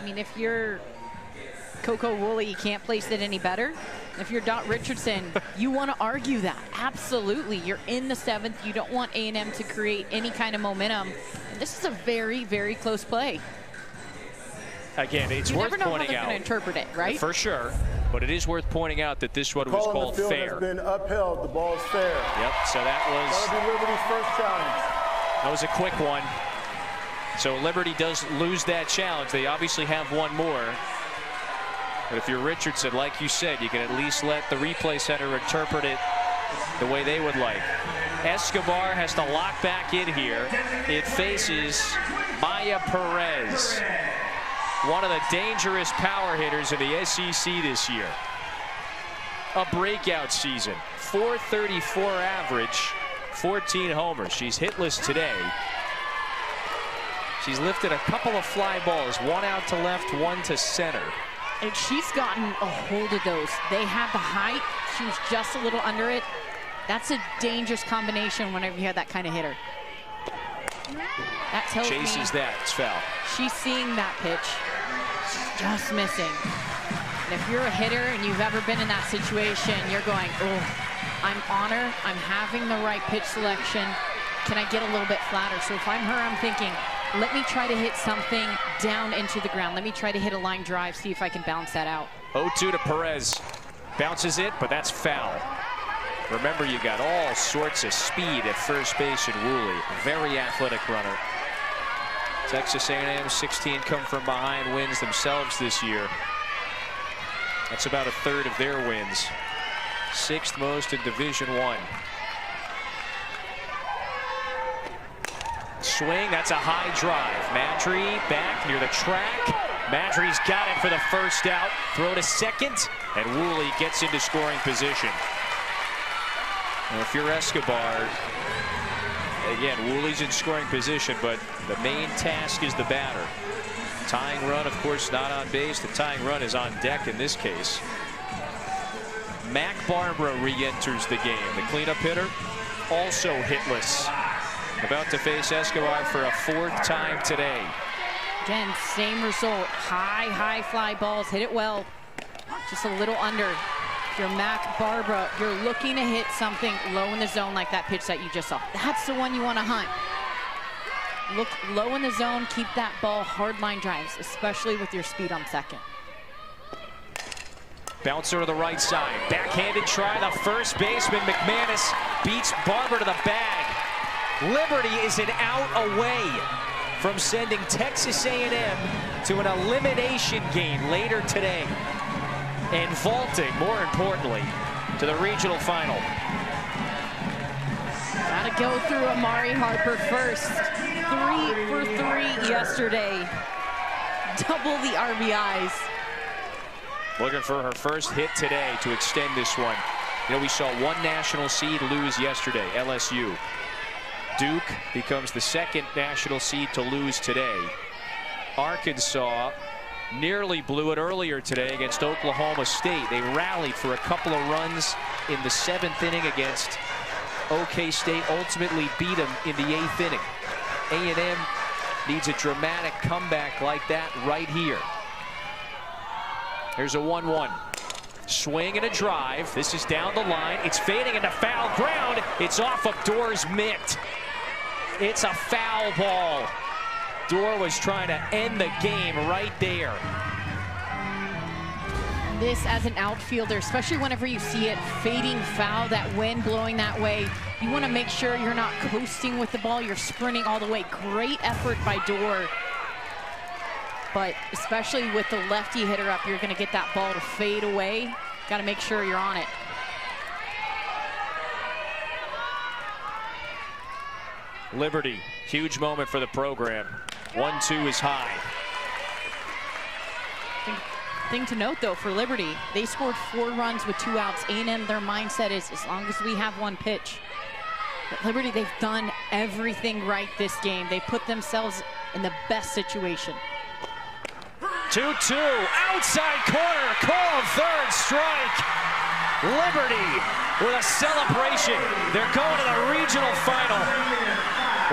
I mean, if you're Coco Woolley, you can't place it any better. If you're Dot Richardson, you want to argue that. Absolutely. You're in the 7th. You don't want A&M to create any kind of momentum. And this is a very, very close play. Again, it's worth pointing out. You never know how they're going to interpret it, right? For sure. But it is worth pointing out that this one was called fair. The field has been upheld. The ball is fair. Yep, so that'll be Liberty's first challenge. That was a quick one. So Liberty does lose that challenge. They obviously have one more. But if you're Richardson, like you said, you can at least let the replay center interpret it the way they would like. Escobar has to lock back in here. It faces Maya Perez, one of the dangerous power hitters in the SEC this year. A breakout season, 434 average, 14 homers. She's hitless today. She's lifted a couple of fly balls, one out to left, one to center. And she's gotten a hold of those. They have the height. She was just a little under it. That's a dangerous combination whenever you have that kind of hitter. That tells me chases that. It's foul. She's seeing that pitch. She's just missing. And if you're a hitter and you've ever been in that situation, you're going, oh, I'm on her. I'm having the right pitch selection. Can I get a little bit flatter? So if I'm her, I'm thinking, let me try to hit something down into the ground. Let me try to hit a line drive, see if I can bounce that out. 0-2 to Perez. Bounces it, but that's foul. Remember, you got all sorts of speed at first base in Woolley. Very athletic runner. Texas A&M 16 come from behind wins themselves this year. That's about a third of their wins. 6th most in Division I. Swing, that's a high drive. Madry back near the track. Madry's got it for the first out. Throw to second, and Woolley gets into scoring position. Now, if you're Escobar, again, Woolley's in scoring position, but the main task is the batter. Tying run, of course, not on base. The tying run is on deck in this case. Mac Barbara re-enters the game. The cleanup hitter, also hitless. About to face Escobar for a 4th time today. Again, same result. High fly balls. Hit it well. Just a little under. If you're Mac Barbara, you're looking to hit something low in the zone like that pitch that you just saw. That's the one you want to hunt. Look low in the zone. Keep that ball hard line drives, especially with your speed on second. Bouncer to the right side. Backhanded try. The first baseman, McManus, beats Barber to the bag. Liberty is an out away from sending Texas A&M to an elimination game later today and vaulting, more importantly, to the regional final. Gotta go through Amari Harper first. 3 for 3 yesterday. Double the RBIs. Looking for her first hit today to extend this one. You know, we saw one national seed lose yesterday, LSU. Duke becomes the 2nd national seed to lose today. Arkansas nearly blew it earlier today against Oklahoma State. They rallied for a couple of runs in the 7th inning against OK State, ultimately beat them in the 8th inning. A&M needs a dramatic comeback like that right here. Here's a 1-1. Swing and a drive. This is down the line. It's fading into foul ground. It's off of Dorr's mitt. It's a foul ball. Dorr was trying to end the game right there. This, as an outfielder, especially whenever you see it fading foul, that wind blowing that way, you want to make sure you're not coasting with the ball. You're sprinting all the way. Great effort by Dorr. But especially with the lefty hitter up, you're going to get that ball to fade away. Got to make sure you're on it. Liberty, huge moment for the program. 1-2 is high. Thing to note, though, for Liberty, they scored 4 runs with 2 outs. A&M, their mindset is as long as we have 1 pitch. But Liberty, they've done everything right this game. They put themselves in the best situation. 2-2, outside corner, call third strike. Liberty with a celebration. They're going to the regional final.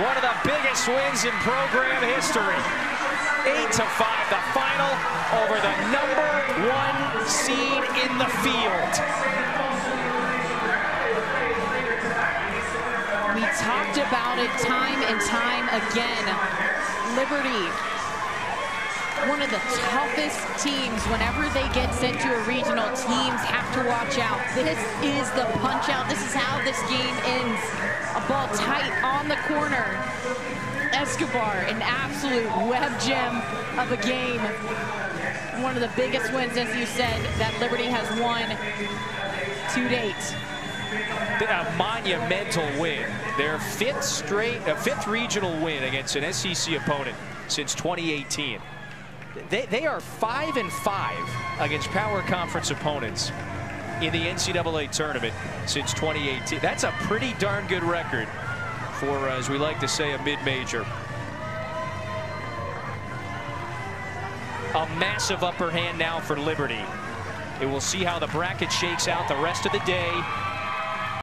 One of the biggest wins in program history. 8-5, the final over the #1 seed in the field. We talked about it time and time again. Liberty, one of the toughest teams. Whenever they get sent to a regional, teams have to watch out. This is the punch out. This is how this game ends. A ball tight on the corner. Escobar, an absolute web gem of a game. One of the biggest wins, as you said, that Liberty has won to date. A monumental win. Their 5th regional win against an SEC opponent since 2018. They are 5-5 against power conference opponents in the NCAA tournament since 2018. That's a pretty darn good record for, as we like to say, a mid-major. A massive upper hand now for Liberty. And we'll see how the bracket shakes out the rest of the day.